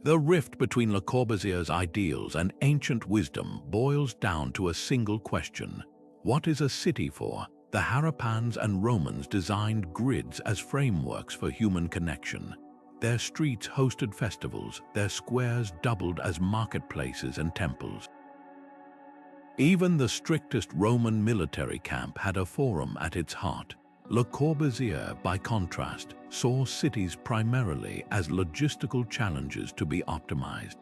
The rift between Le Corbusier's ideals and ancient wisdom boils down to a single question: what is a city for? The Harappans and Romans designed grids as frameworks for human connection. Their streets hosted festivals, their squares doubled as marketplaces and temples. Even the strictest Roman military camp had a forum at its heart. Le Corbusier, by contrast, saw cities primarily as logistical challenges to be optimized.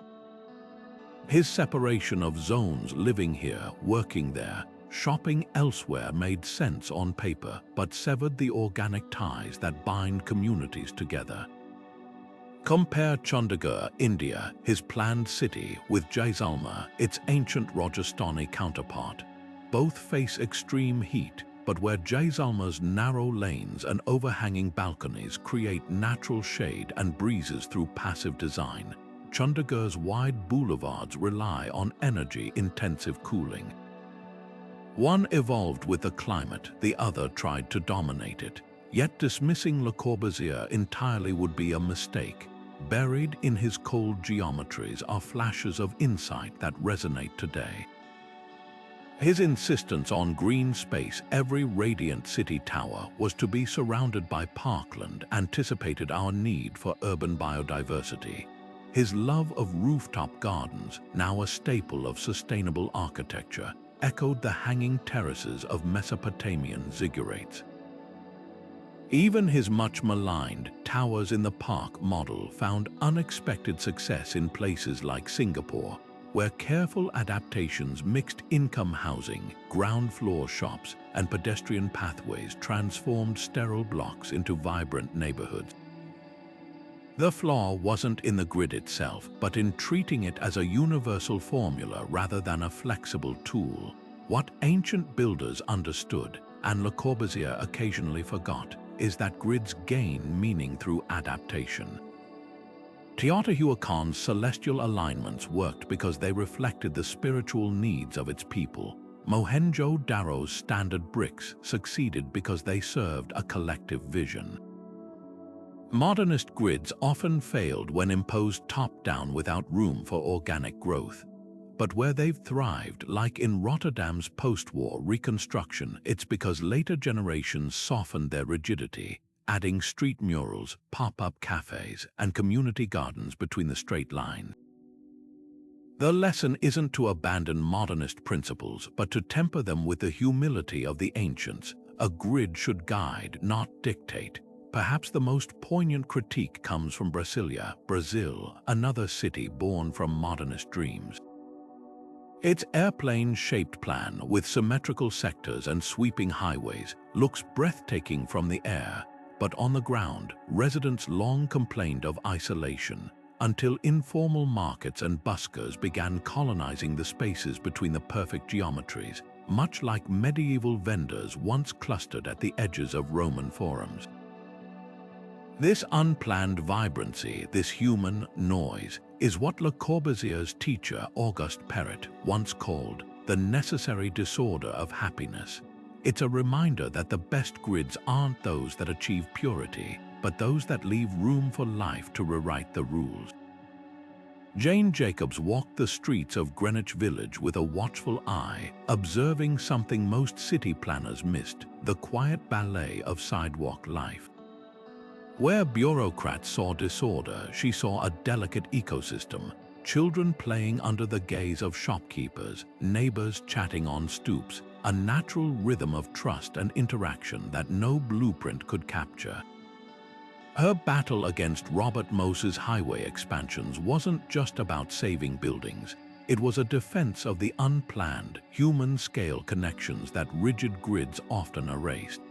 His separation of zones, living here, working there, shopping elsewhere, made sense on paper, but severed the organic ties that bind communities together. Compare Chandigarh, India, his planned city, with Jaisalmer, its ancient Rajasthani counterpart. Both face extreme heat, but where Jaisalmer's narrow lanes and overhanging balconies create natural shade and breezes through passive design, Chandigarh's wide boulevards rely on energy-intensive cooling. One evolved with the climate, the other tried to dominate it. Yet dismissing Le Corbusier entirely would be a mistake. Buried in his cold geometries are flashes of insight that resonate today. His insistence on green space, every radiant city tower was to be surrounded by parkland, anticipated our need for urban biodiversity. His love of rooftop gardens, now a staple of sustainable architecture, echoed the hanging terraces of Mesopotamian ziggurats. Even his much-maligned towers in the park model found unexpected success in places like Singapore, where careful adaptations mixed income housing, ground-floor shops, and pedestrian pathways transformed sterile blocks into vibrant neighborhoods. The flaw wasn't in the grid itself, but in treating it as a universal formula rather than a flexible tool. What ancient builders understood, and Le Corbusier occasionally forgot, is that grids gain meaning through adaptation. Teotihuacan's celestial alignments worked because they reflected the spiritual needs of its people. Mohenjo-Daro's standard bricks succeeded because they served a collective vision. Modernist grids often failed when imposed top-down without room for organic growth. But where they've thrived, like in Rotterdam's post-war reconstruction, it's because later generations softened their rigidity, adding street murals, pop-up cafes, and community gardens between the straight lines. The lesson isn't to abandon modernist principles, but to temper them with the humility of the ancients. A grid should guide, not dictate. Perhaps the most poignant critique comes from Brasilia, Brazil, another city born from modernist dreams. Its airplane-shaped plan, with symmetrical sectors and sweeping highways, looks breathtaking from the air, but on the ground, residents long complained of isolation, until informal markets and buskers began colonizing the spaces between the perfect geometries, much like medieval vendors once clustered at the edges of Roman forums. This unplanned vibrancy, this human noise, is what Le Corbusier's teacher Auguste Perret once called the necessary disorder of happiness. It's a reminder that the best grids aren't those that achieve purity, but those that leave room for life to rewrite the rules. Jane Jacobs walked the streets of Greenwich Village with a watchful eye, observing something most city planners missed: the quiet ballet of sidewalk life. Where bureaucrats saw disorder, she saw a delicate ecosystem: children playing under the gaze of shopkeepers, neighbors chatting on stoops, a natural rhythm of trust and interaction that no blueprint could capture. Her battle against Robert Mose's highway expansions wasn't just about saving buildings. It was a defense of the unplanned, human-scale connections that rigid grids often erased.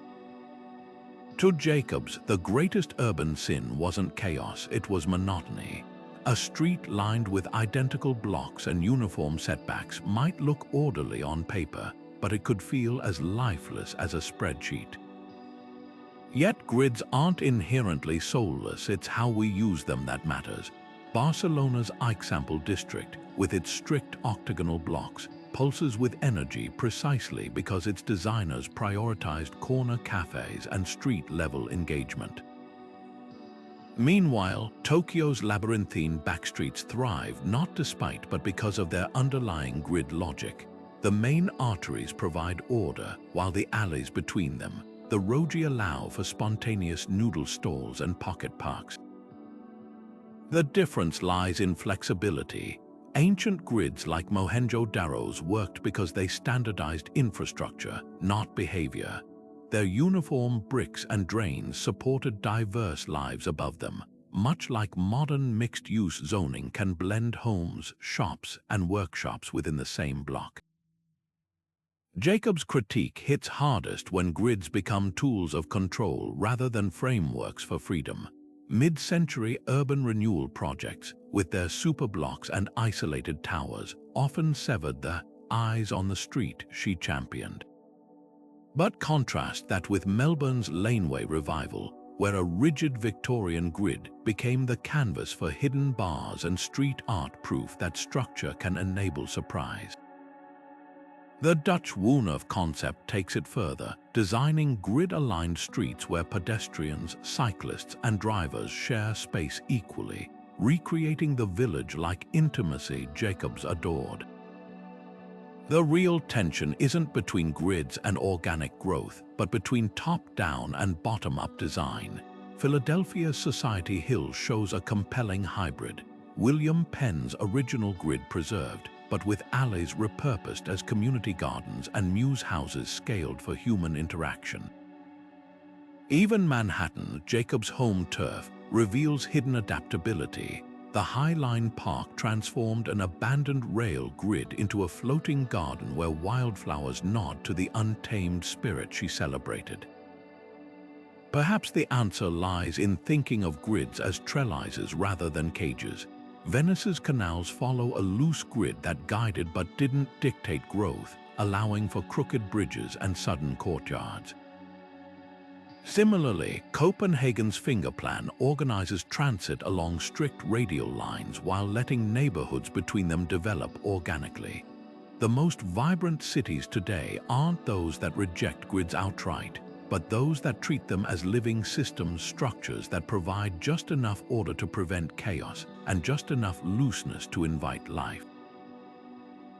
To Jacobs, the greatest urban sin wasn't chaos, it was monotony. A street lined with identical blocks and uniform setbacks might look orderly on paper, but it could feel as lifeless as a spreadsheet. Yet grids aren't inherently soulless, it's how we use them that matters. Barcelona's Eixample district, with its strict octagonal blocks, pulses with energy precisely because its designers prioritized corner cafes and street-level engagement. Meanwhile, Tokyo's labyrinthine backstreets thrive not despite but because of their underlying grid logic. The main arteries provide order, while the alleys between them, the roji, allow for spontaneous noodle stalls and pocket parks. The difference lies in flexibility. Ancient grids like Mohenjo-Daro's worked because they standardized infrastructure, not behavior. Their uniform bricks and drains supported diverse lives above them, much like modern mixed-use zoning can blend homes, shops, and workshops within the same block. Jacobs' critique hits hardest when grids become tools of control rather than frameworks for freedom. Mid-century urban renewal projects, with their superblocks and isolated towers, often severed the eyes on the street she championed. But contrast that with Melbourne's laneway revival, where a rigid Victorian grid became the canvas for hidden bars and street art, proof that structure can enable surprise. The Dutch Woonerf concept takes it further, designing grid-aligned streets where pedestrians, cyclists, and drivers share space equally, recreating the village-like intimacy Jacobs adored. The real tension isn't between grids and organic growth, but between top-down and bottom-up design. Philadelphia's Society Hill shows a compelling hybrid. William Penn's original grid preserved, but with alleys repurposed as community gardens and muse houses scaled for human interaction. Even Manhattan, Jacobs' home turf, reveals hidden adaptability. The High Line Park transformed an abandoned rail grid into a floating garden where wildflowers nod to the untamed spirit she celebrated. Perhaps the answer lies in thinking of grids as trellises rather than cages. Venice's canals follow a loose grid that guided but didn't dictate growth, allowing for crooked bridges and sudden courtyards. Similarly, Copenhagen's finger plan organizes transit along strict radial lines while letting neighborhoods between them develop organically. The most vibrant cities today aren't those that reject grids outright, but those that treat them as living systems, structures that provide just enough order to prevent chaos and just enough looseness to invite life.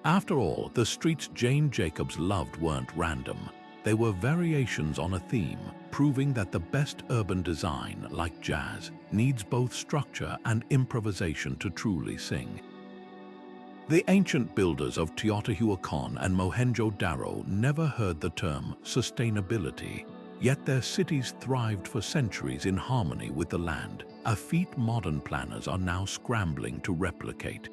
After all, the streets Jane Jacobs loved weren't random. They were variations on a theme, proving that the best urban design, like jazz, needs both structure and improvisation to truly sing. The ancient builders of Teotihuacan and Mohenjo-Daro never heard the term sustainability, yet their cities thrived for centuries in harmony with the land, a feat modern planners are now scrambling to replicate.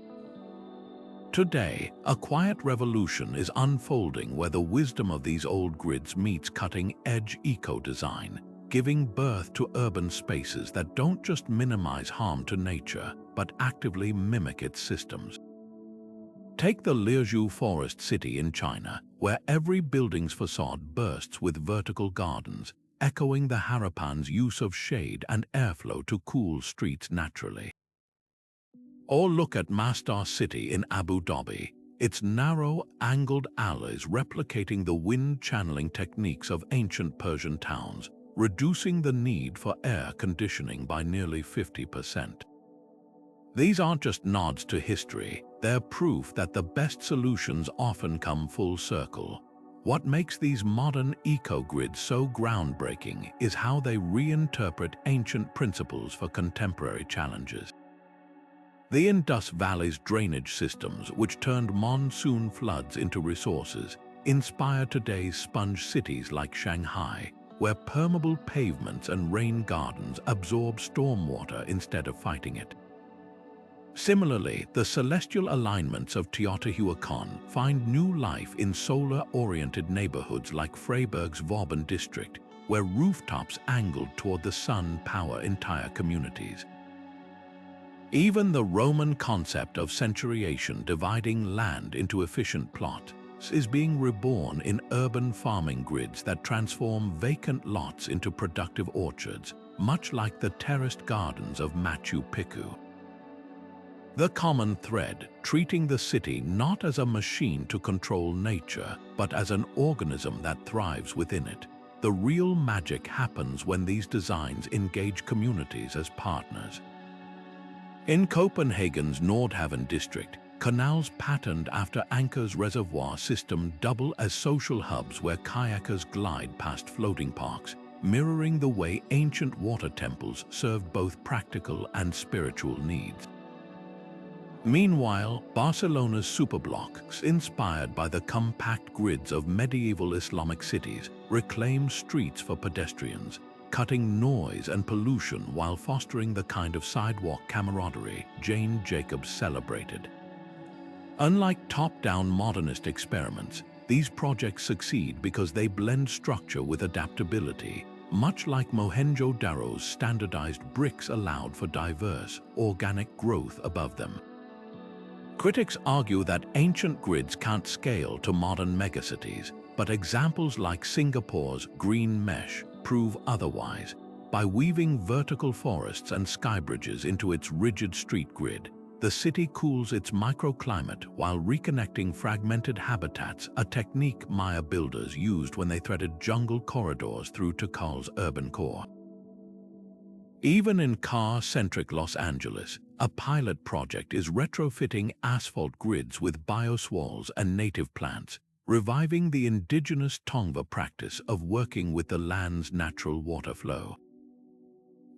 Today, a quiet revolution is unfolding where the wisdom of these old grids meets cutting-edge eco-design, giving birth to urban spaces that don't just minimize harm to nature, but actively mimic its systems. Take the Liuzhou Forest City in China, where every building's facade bursts with vertical gardens, echoing the Harappan's use of shade and airflow to cool streets naturally. Or look at Masdar City in Abu Dhabi, its narrow, angled alleys replicating the wind-channeling techniques of ancient Persian towns, reducing the need for air conditioning by nearly 50%. These aren't just nods to history, they're proof that the best solutions often come full circle. What makes these modern eco-grids so groundbreaking is how they reinterpret ancient principles for contemporary challenges. The Indus Valley's drainage systems, which turned monsoon floods into resources, inspire today's sponge cities like Shanghai, where permeable pavements and rain gardens absorb stormwater instead of fighting it. Similarly, the celestial alignments of Teotihuacan find new life in solar-oriented neighborhoods like Freiburg's Vauban district, where rooftops angled toward the sun power entire communities. Even the Roman concept of centuriation, dividing land into efficient plots, is being reborn in urban farming grids that transform vacant lots into productive orchards, much like the terraced gardens of Machu Picchu. The common thread, treating the city not as a machine to control nature, but as an organism that thrives within it. The real magic happens when these designs engage communities as partners. In Copenhagen's Nordhavn district, canals patterned after Angkor's reservoir system double as social hubs where kayakers glide past floating parks, mirroring the way ancient water temples served both practical and spiritual needs. Meanwhile, Barcelona's superblocks, inspired by the compact grids of medieval Islamic cities, reclaim streets for pedestrians, cutting noise and pollution while fostering the kind of sidewalk camaraderie Jane Jacobs celebrated. Unlike top-down modernist experiments, these projects succeed because they blend structure with adaptability, much like Mohenjo-Daro's standardized bricks allowed for diverse, organic growth above them. Critics argue that ancient grids can't scale to modern megacities, but examples like Singapore's green mesh prove otherwise. By weaving vertical forests and skybridges into its rigid street grid, the city cools its microclimate while reconnecting fragmented habitats, a technique Maya builders used when they threaded jungle corridors through Tikal's urban core. Even in car-centric Los Angeles, a pilot project is retrofitting asphalt grids with bioswales and native plants, reviving the indigenous Tongva practice of working with the land's natural water flow.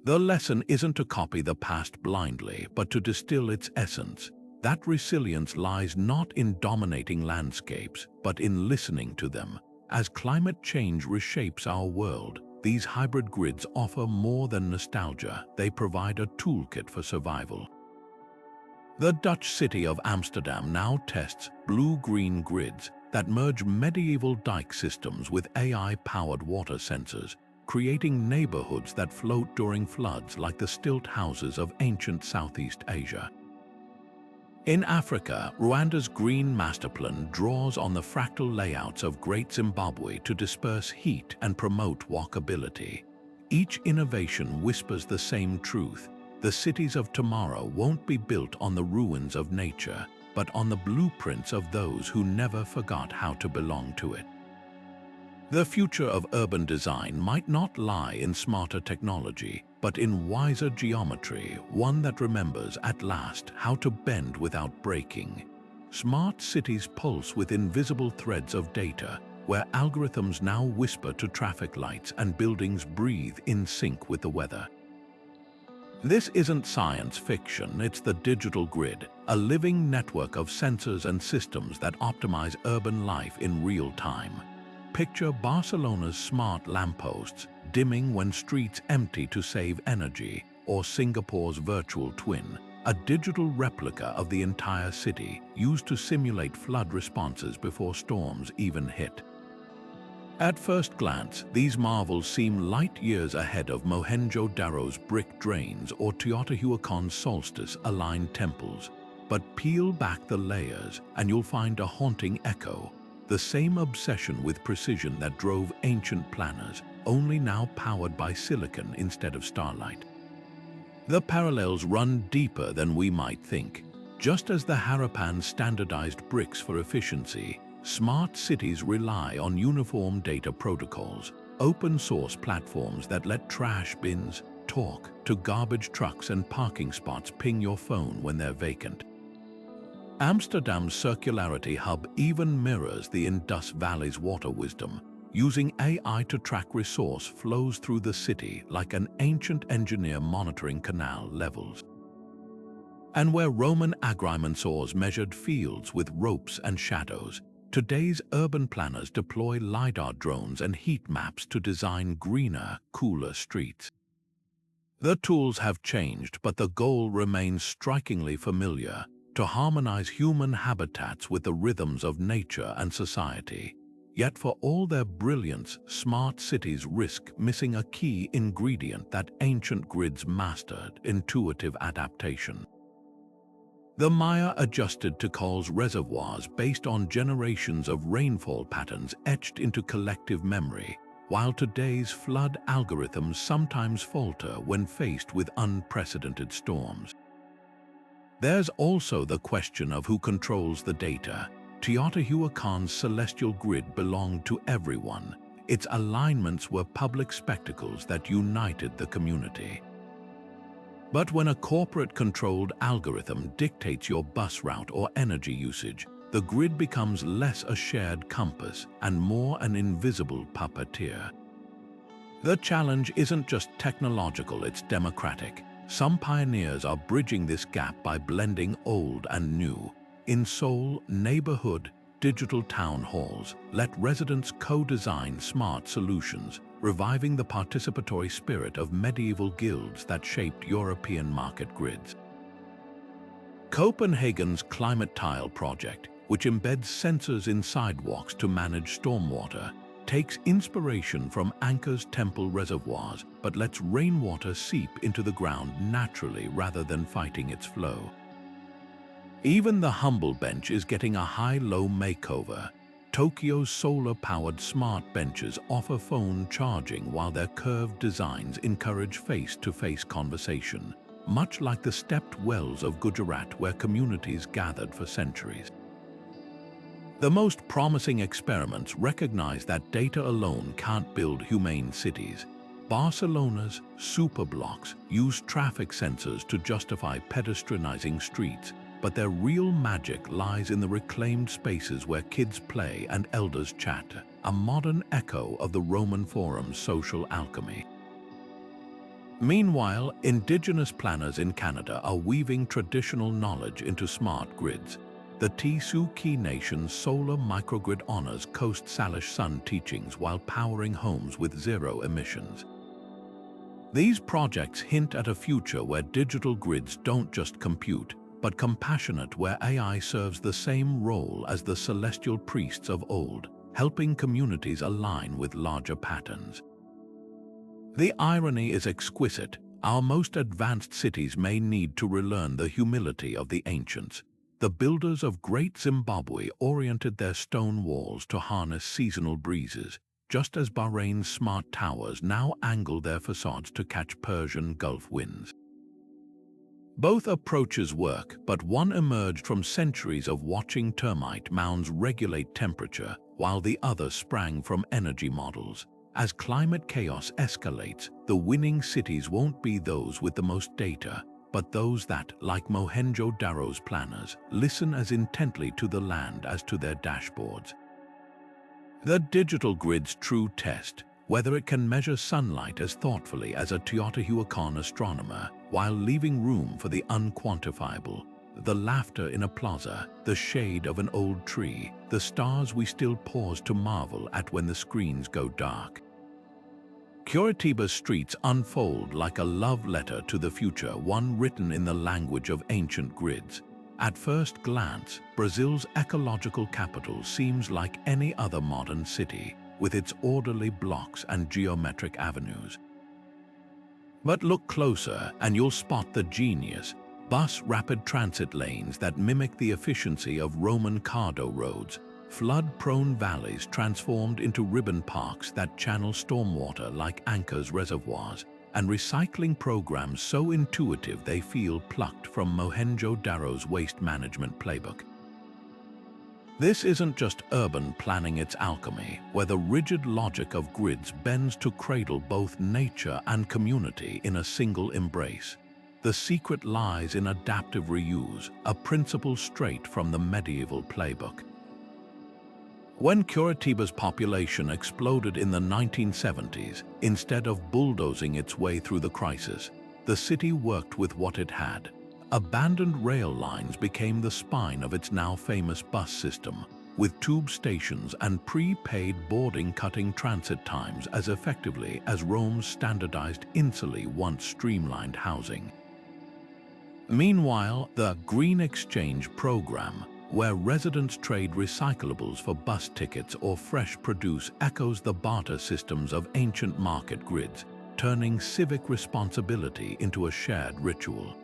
The lesson isn't to copy the past blindly, but to distill its essence. That resilience lies not in dominating landscapes, but in listening to them. As climate change reshapes our world, these hybrid grids offer more than nostalgia. They provide a toolkit for survival. The Dutch city of Amsterdam now tests blue-green grids that merge medieval dike systems with AI-powered water sensors, creating neighborhoods that float during floods like the stilt houses of ancient Southeast Asia. In Africa, Rwanda's green masterplan draws on the fractal layouts of Great Zimbabwe to disperse heat and promote walkability. Each innovation whispers the same truth. The cities of tomorrow won't be built on the ruins of nature, but on the blueprints of those who never forgot how to belong to it. The future of urban design might not lie in smarter technology, but in wiser geometry, one that remembers at last how to bend without breaking. Smart cities pulse with invisible threads of data, where algorithms now whisper to traffic lights and buildings breathe in sync with the weather. This isn't science fiction, it's the digital grid, a living network of sensors and systems that optimize urban life in real time. Picture Barcelona's smart lampposts dimming when streets empty to save energy, or Singapore's virtual twin, a digital replica of the entire city used to simulate flood responses before storms even hit. At first glance, these marvels seem light years ahead of Mohenjo-Daro's brick drains or Teotihuacan's solstice-aligned temples. But peel back the layers and you'll find a haunting echo. The same obsession with precision that drove ancient planners, only now powered by silicon instead of starlight. The parallels run deeper than we might think. Just as the Harappan standardized bricks for efficiency, smart cities rely on uniform data protocols, open-source platforms that let trash bins talk to garbage trucks and parking spots ping your phone when they're vacant. Amsterdam's circularity hub even mirrors the Indus Valley's water wisdom, using AI to track resource flows through the city like an ancient engineer monitoring canal levels. And where Roman agrimensors measured fields with ropes and shadows, Today's urban planners deploy LiDAR drones and heat maps to design greener, cooler streets. The tools have changed, but the goal remains strikingly familiar: to harmonize human habitats with the rhythms of nature and society. Yet for all their brilliance, smart cities risk missing a key ingredient that ancient grids mastered: intuitive adaptation. The Maya adjusted Tikal's reservoirs based on generations of rainfall patterns etched into collective memory, while today's flood algorithms sometimes falter when faced with unprecedented storms. There's also the question of who controls the data. Teotihuacan's celestial grid belonged to everyone. Its alignments were public spectacles that united the community. But when a corporate-controlled algorithm dictates your bus route or energy usage, the grid becomes less a shared compass and more an invisible puppeteer. The challenge isn't just technological, it's democratic. Some pioneers are bridging this gap by blending old and new. In Seoul, neighborhood digital town halls let residents co-design smart solutions, reviving the participatory spirit of medieval guilds that shaped European market grids. Copenhagen's Climate Tile project, which embeds sensors in sidewalks to manage stormwater, takes inspiration from Angkor's temple reservoirs but lets rainwater seep into the ground naturally rather than fighting its flow. Even the humble bench is getting a high-low makeover. Tokyo's solar-powered smart benches offer phone charging while their curved designs encourage face-to-face conversation, much like the stepped wells of Gujarat where communities gathered for centuries. The most promising experiments recognize that data alone can't build humane cities. Barcelona's superblocks use traffic sensors to justify pedestrianizing streets, but their real magic lies in the reclaimed spaces where kids play and elders chat, a modern echo of the Roman Forum's social alchemy. Meanwhile, indigenous planners in Canada are weaving traditional knowledge into smart grids. The Tsuu Nation's solar microgrid honors Coast Salish Sun teachings while powering homes with zero emissions. These projects hint at a future where digital grids don't just compute, but compassionate, where AI serves the same role as the celestial priests of old, helping communities align with larger patterns. The irony is exquisite. Our most advanced cities may need to relearn the humility of the ancients. The builders of Great Zimbabwe oriented their stone walls to harness seasonal breezes, just as Bahrain's smart towers now angle their facades to catch Persian Gulf winds. Both approaches work, but one emerged from centuries of watching termite mounds regulate temperature, while the other sprang from energy models. As climate chaos escalates, the winning cities won't be those with the most data, but those that, like Mohenjo-Daro's planners, listen as intently to the land as to their dashboards. The digital grid's true test: whether it can measure sunlight as thoughtfully as a Teotihuacan astronomer, while leaving room for the unquantifiable, the laughter in a plaza, the shade of an old tree, the stars we still pause to marvel at when the screens go dark. Curitiba's streets unfold like a love letter to the future, one written in the language of ancient grids. At first glance, Brazil's ecological capital seems like any other modern city, with its orderly blocks and geometric avenues. But look closer and you'll spot the genius: bus rapid transit lanes that mimic the efficiency of Roman cardo roads, flood-prone valleys transformed into ribbon parks that channel stormwater like Angkor's reservoirs, and recycling programs so intuitive they feel plucked from Mohenjo-Daro's waste management playbook. This isn't just urban planning, it's alchemy, where the rigid logic of grids bends to cradle both nature and community in a single embrace. The secret lies in adaptive reuse, a principle straight from the medieval playbook. When Curitiba's population exploded in the 1970s, instead of bulldozing its way through the crisis, the city worked with what it had. Abandoned rail lines became the spine of its now famous bus system, with tube stations and prepaid boarding cutting transit times as effectively as Rome's standardized insulae once streamlined housing. Meanwhile, the Green Exchange program, where residents trade recyclables for bus tickets or fresh produce, echoes the barter systems of ancient market grids, turning civic responsibility into a shared ritual.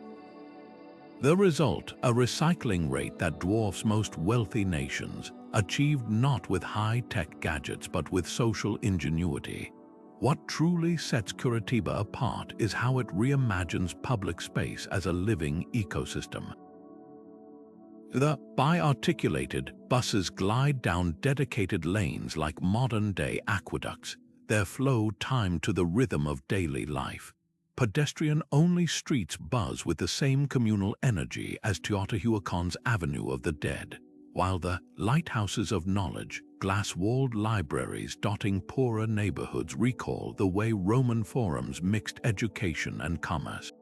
The result, a recycling rate that dwarfs most wealthy nations, achieved not with high-tech gadgets but with social ingenuity. What truly sets Curitiba apart is how it reimagines public space as a living ecosystem. The bi-articulated buses glide down dedicated lanes like modern-day aqueducts, their flow timed to the rhythm of daily life. Pedestrian-only streets buzz with the same communal energy as Teotihuacan's Avenue of the Dead, while the lighthouses of knowledge, glass-walled libraries dotting poorer neighborhoods recall the way Roman forums mixed education and commerce.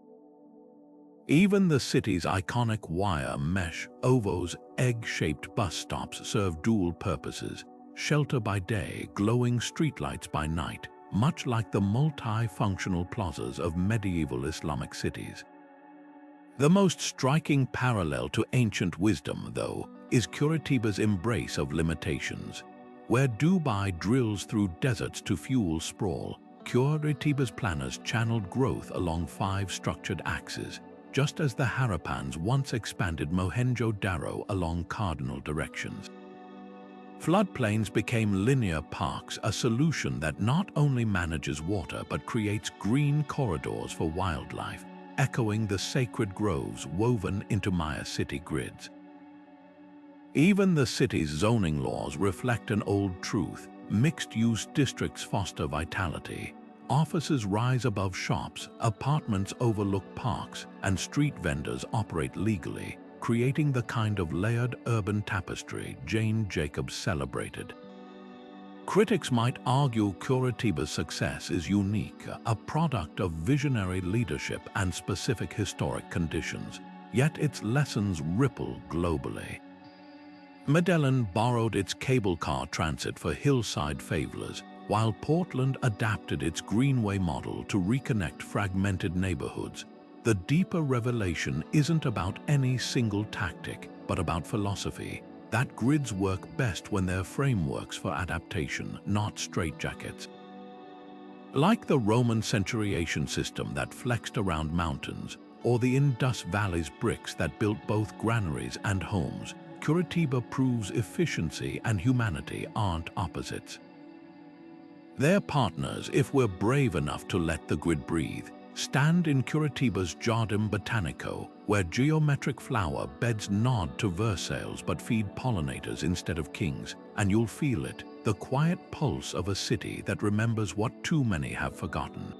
Even the city's iconic wire mesh ovos, egg-shaped bus stops serve dual purposes: shelter by day, glowing streetlights by night, much like the multi-functional plazas of medieval Islamic cities. The most striking parallel to ancient wisdom, though, is Curitiba's embrace of limitations. Where Dubai drills through deserts to fuel sprawl, Curitiba's planners channeled growth along 5 structured axes, just as the Harappans once expanded Mohenjo-Daro along cardinal directions. Floodplains became linear parks, a solution that not only manages water but creates green corridors for wildlife, echoing the sacred groves woven into Maya city grids. Even the city's zoning laws reflect an old truth: mixed-use districts foster vitality. Offices rise above shops, apartments overlook parks, and street vendors operate legally, creating the kind of layered urban tapestry Jane Jacobs celebrated. Critics might argue Curitiba's success is unique, a product of visionary leadership and specific historic conditions, yet its lessons ripple globally. Medellin borrowed its cable car transit for hillside favelas, while Portland adapted its greenway model to reconnect fragmented neighborhoods. The deeper revelation isn't about any single tactic, but about philosophy, that grids work best when they're frameworks for adaptation, not straitjackets. Like the Roman centuriation system that flexed around mountains, or the Indus Valley's bricks that built both granaries and homes, Curitiba proves efficiency and humanity aren't opposites. They're partners if we're brave enough to let the grid breathe. Stand in Curitiba's Jardim Botanico, where geometric flower beds nod to Versailles but feed pollinators instead of kings, and you'll feel it, the quiet pulse of a city that remembers what too many have forgotten.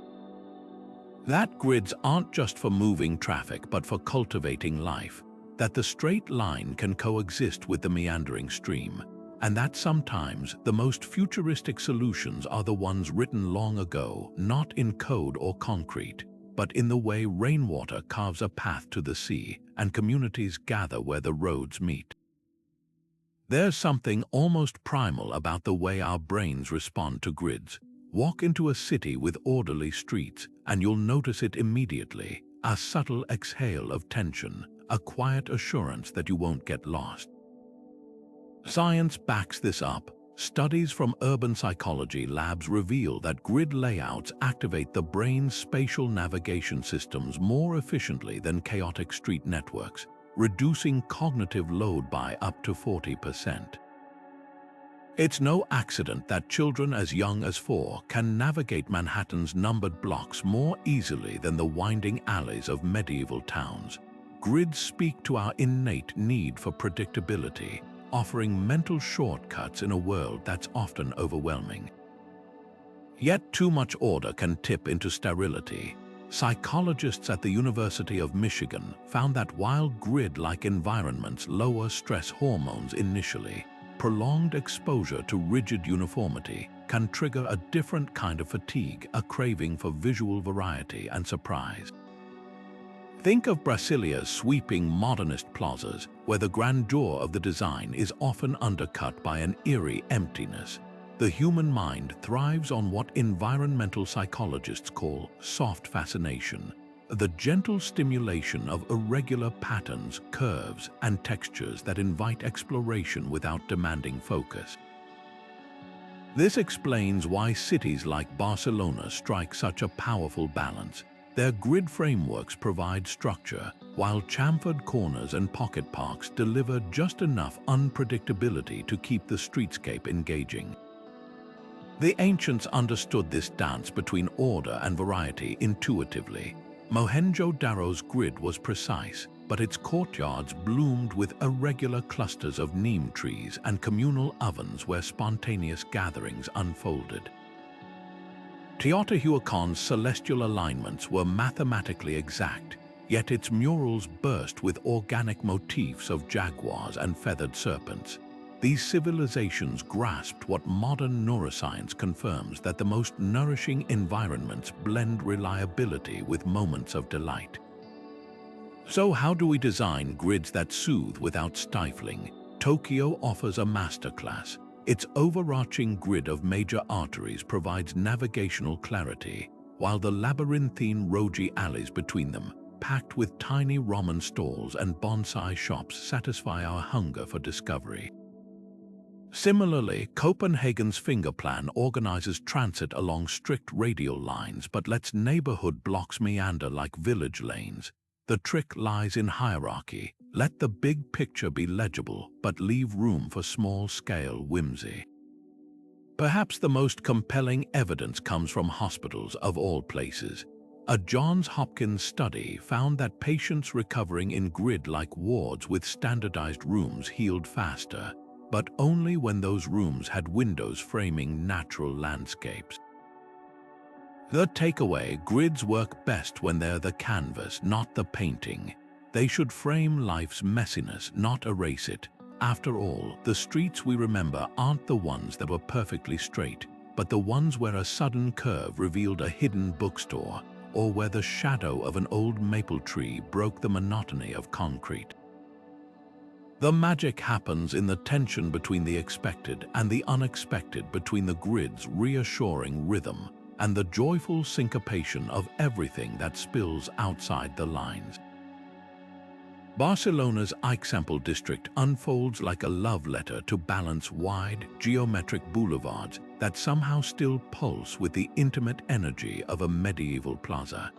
That grids aren't just for moving traffic but for cultivating life, that the straight line can coexist with the meandering stream, and that sometimes the most futuristic solutions are the ones written long ago, not in code or concrete, but in the way rainwater carves a path to the sea and communities gather where the roads meet. There's something almost primal about the way our brains respond to grids. Walk into a city with orderly streets and you'll notice it immediately, a subtle exhale of tension, a quiet assurance that you won't get lost. Science backs this up. Studies from urban psychology labs reveal that grid layouts activate the brain's spatial navigation systems more efficiently than chaotic street networks, reducing cognitive load by up to 40%. It's no accident that children as young as 4 can navigate Manhattan's numbered blocks more easily than the winding alleys of medieval towns. Grids speak to our innate need for predictability, offering mental shortcuts in a world that's often overwhelming. Yet too much order can tip into sterility. Psychologists at the University of Michigan found that while grid-like environments lower stress hormones initially, prolonged exposure to rigid uniformity can trigger a different kind of fatigue, a craving for visual variety and surprise. Think of Brasilia's sweeping modernist plazas, where the grandeur of the design is often undercut by an eerie emptiness. The human mind thrives on what environmental psychologists call soft fascination, the gentle stimulation of irregular patterns, curves, and textures that invite exploration without demanding focus. This explains why cities like Barcelona strike such a powerful balance. Their grid frameworks provide structure, while chamfered corners and pocket parks deliver just enough unpredictability to keep the streetscape engaging. The ancients understood this dance between order and variety intuitively. Mohenjo-Daro's grid was precise, but its courtyards bloomed with irregular clusters of neem trees and communal ovens where spontaneous gatherings unfolded. Teotihuacan's celestial alignments were mathematically exact, yet its murals burst with organic motifs of jaguars and feathered serpents. These civilizations grasped what modern neuroscience confirms, that the most nourishing environments blend reliability with moments of delight. So how do we design grids that soothe without stifling? Tokyo offers a masterclass. Its overarching grid of major arteries provides navigational clarity, while the labyrinthine roji alleys between them, packed with tiny ramen stalls and bonsai shops, satisfy our hunger for discovery. Similarly, Copenhagen's finger plan organizes transit along strict radial lines but lets neighborhood blocks meander like village lanes. The trick lies in hierarchy. Let the big picture be legible, but leave room for small-scale whimsy. Perhaps the most compelling evidence comes from hospitals of all places. A Johns Hopkins study found that patients recovering in grid-like wards with standardized rooms healed faster, but only when those rooms had windows framing natural landscapes. The takeaway: grids work best when they're the canvas, not the painting. They should frame life's messiness, not erase it. After all, the streets we remember aren't the ones that were perfectly straight, but the ones where a sudden curve revealed a hidden bookstore, or where the shadow of an old maple tree broke the monotony of concrete. The magic happens in the tension between the expected and the unexpected, between the grid's reassuring rhythm and the joyful syncopation of everything that spills outside the lines. Barcelona's Eixample district unfolds like a love letter to balance wide, geometric boulevards that somehow still pulse with the intimate energy of a medieval plaza.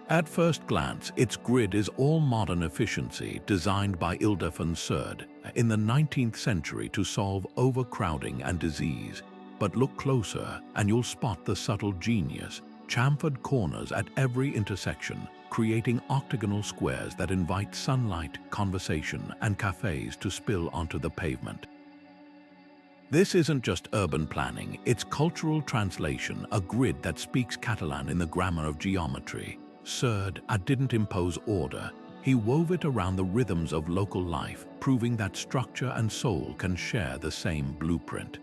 At first glance, its grid is all modern efficiency, designed by Ilde van Surd in the 19th century to solve overcrowding and disease. But look closer and you'll spot the subtle genius: chamfered corners at every intersection, creating octagonal squares that invite sunlight, conversation, and cafes to spill onto the pavement. This isn't just urban planning, it's cultural translation, a grid that speaks Catalan in the grammar of geometry. Surd didn't impose order. He wove it around the rhythms of local life, proving that structure and soul can share the same blueprint.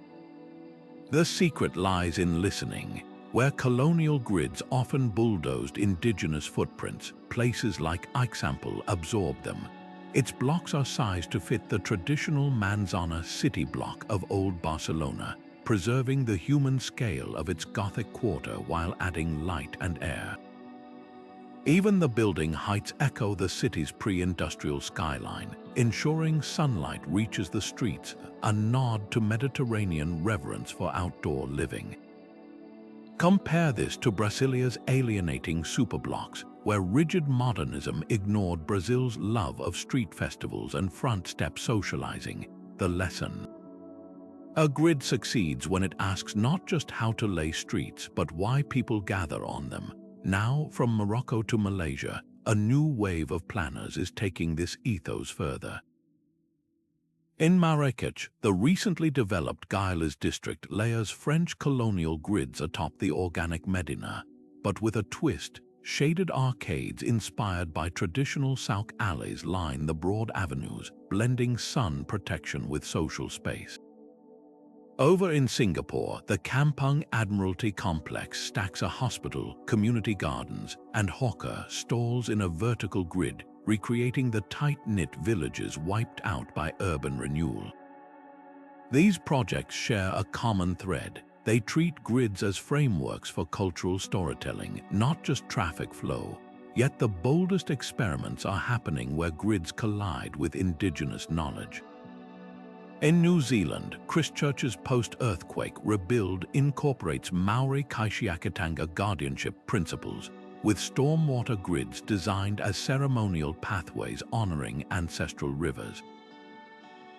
The secret lies in listening. Where colonial grids often bulldozed indigenous footprints, places like Eixample absorbed them. Its blocks are sized to fit the traditional manzana city block of old Barcelona, preserving the human scale of its Gothic quarter while adding light and air. Even the building heights echo the city's pre-industrial skyline, ensuring sunlight reaches the streets, a nod to Mediterranean reverence for outdoor living. Compare this to Brasilia's alienating superblocks, where rigid modernism ignored Brazil's love of street festivals and front-step socializing. The lesson: a grid succeeds when it asks not just how to lay streets, but why people gather on them. Now, from Morocco to Malaysia, a new wave of planners is taking this ethos further. In Marrakech, the recently developed Gaïles district layers French colonial grids atop the organic Medina, but with a twist. Shaded arcades inspired by traditional souk alleys line the broad avenues, blending sun protection with social space. Over in Singapore, the Kampung Admiralty complex stacks a hospital, community gardens, and hawker stalls in a vertical grid, recreating the tight-knit villages wiped out by urban renewal. These projects share a common thread. They treat grids as frameworks for cultural storytelling, not just traffic flow. Yet the boldest experiments are happening where grids collide with indigenous knowledge. In New Zealand, Christchurch's post-earthquake rebuild incorporates Maori Kaishiakatanga guardianship principles, with stormwater grids designed as ceremonial pathways honoring ancestral rivers.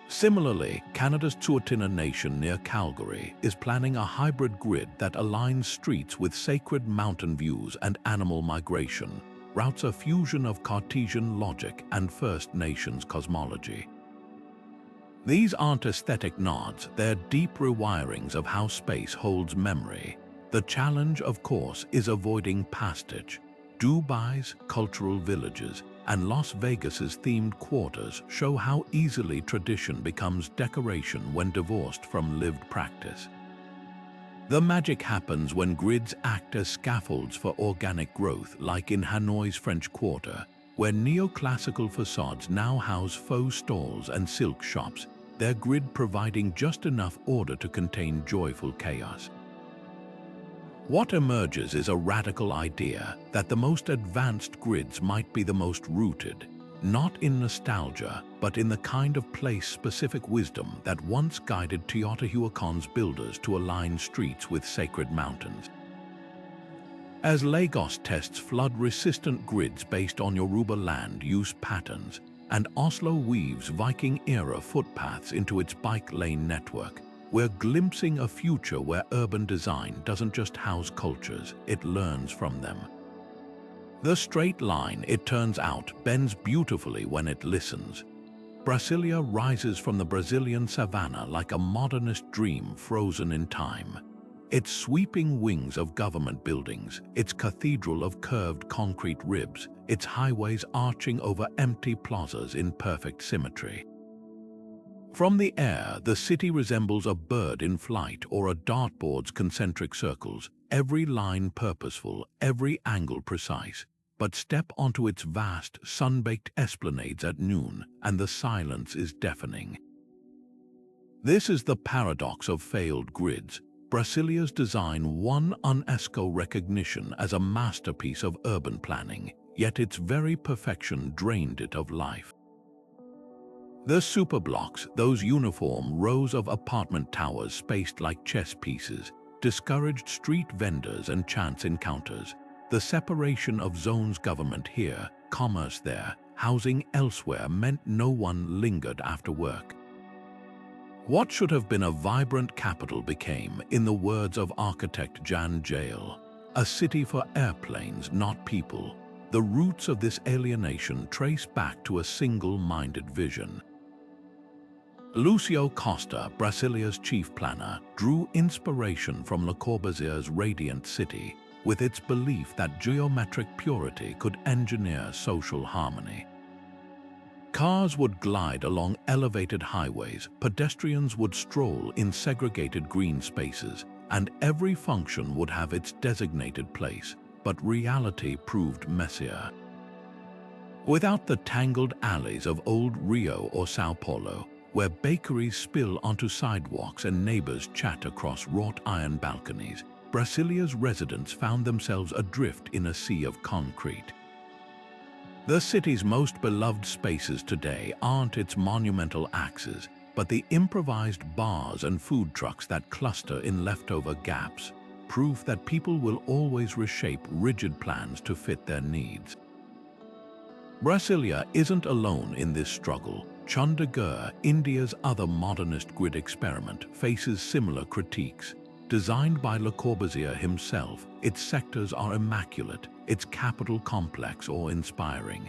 Similarly, Canada's Tsuut'ina Nation near Calgary is planning a hybrid grid that aligns streets with sacred mountain views and animal migration, routes a fusion of Cartesian logic and First Nations cosmology. These aren't aesthetic nods, they're deep rewirings of how space holds memory. The challenge, of course, is avoiding pastage. Dubai's cultural villages and Las Vegas's themed quarters show how easily tradition becomes decoration when divorced from lived practice. The magic happens when grids act as scaffolds for organic growth, like in Hanoi's French Quarter, where neoclassical facades now house faux stalls and silk shops, their grid providing just enough order to contain joyful chaos. What emerges is a radical idea that the most advanced grids might be the most rooted, not in nostalgia, but in the kind of place-specific wisdom that once guided Teotihuacan's builders to align streets with sacred mountains. As Lagos tests flood-resistant grids based on Yoruba land use patterns, and Oslo weaves Viking-era footpaths into its bike lane network, we're glimpsing a future where urban design doesn't just house cultures, it learns from them. The straight line, it turns out, bends beautifully when it listens. Brasilia rises from the Brazilian savanna like a modernist dream frozen in time. Its sweeping wings of government buildings, its cathedral of curved concrete ribs, its highways arching over empty plazas in perfect symmetry. From the air, the city resembles a bird in flight or a dartboard's concentric circles, every line purposeful, every angle precise. But step onto its vast, sun-baked esplanades at noon, and the silence is deafening. This is the paradox of failed grids. Brasilia's design won UNESCO recognition as a masterpiece of urban planning, yet its very perfection drained it of life. The superblocks, those uniform rows of apartment towers spaced like chess pieces, discouraged street vendors and chance encounters. The separation of zones, government here, commerce there, housing elsewhere, meant no one lingered after work. What should have been a vibrant capital became, in the words of architect Jan Jael, a city for airplanes, not people. The roots of this alienation trace back to a single-minded vision. Lucio Costa, Brasilia's chief planner, drew inspiration from Le Corbusier's radiant city, with its belief that geometric purity could engineer social harmony. Cars would glide along elevated highways, pedestrians would stroll in segregated green spaces, and every function would have its designated place, but reality proved messier. Without the tangled alleys of old Rio or Sao Paulo, where bakeries spill onto sidewalks and neighbors chat across wrought iron balconies, Brasilia's residents found themselves adrift in a sea of concrete. The city's most beloved spaces today aren't its monumental axes, but the improvised bars and food trucks that cluster in leftover gaps, proof that people will always reshape rigid plans to fit their needs. Brasilia isn't alone in this struggle. Chandigarh, India's other modernist grid experiment, faces similar critiques. Designed by Le Corbusier himself, its sectors are immaculate, its capital complex or inspiring.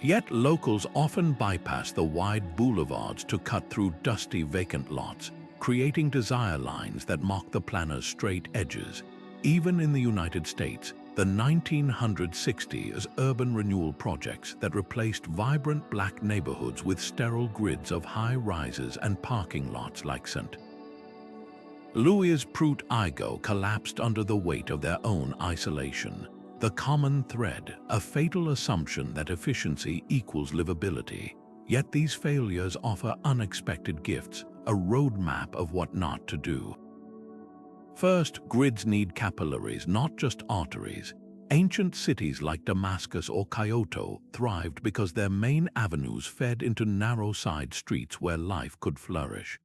Yet locals often bypass the wide boulevards to cut through dusty vacant lots, creating desire lines that mock the planner's straight edges. Even in the United States, the 1960s urban renewal projects that replaced vibrant black neighborhoods with sterile grids of high rises and parking lots like St. Louis Prout-Igo collapsed under the weight of their own isolation. The common thread, a fatal assumption that efficiency equals livability. Yet these failures offer unexpected gifts, a roadmap of what not to do. First, grids need capillaries, not just arteries. Ancient cities like Damascus or Kyoto thrived because their main avenues fed into narrow side streets where life could flourish.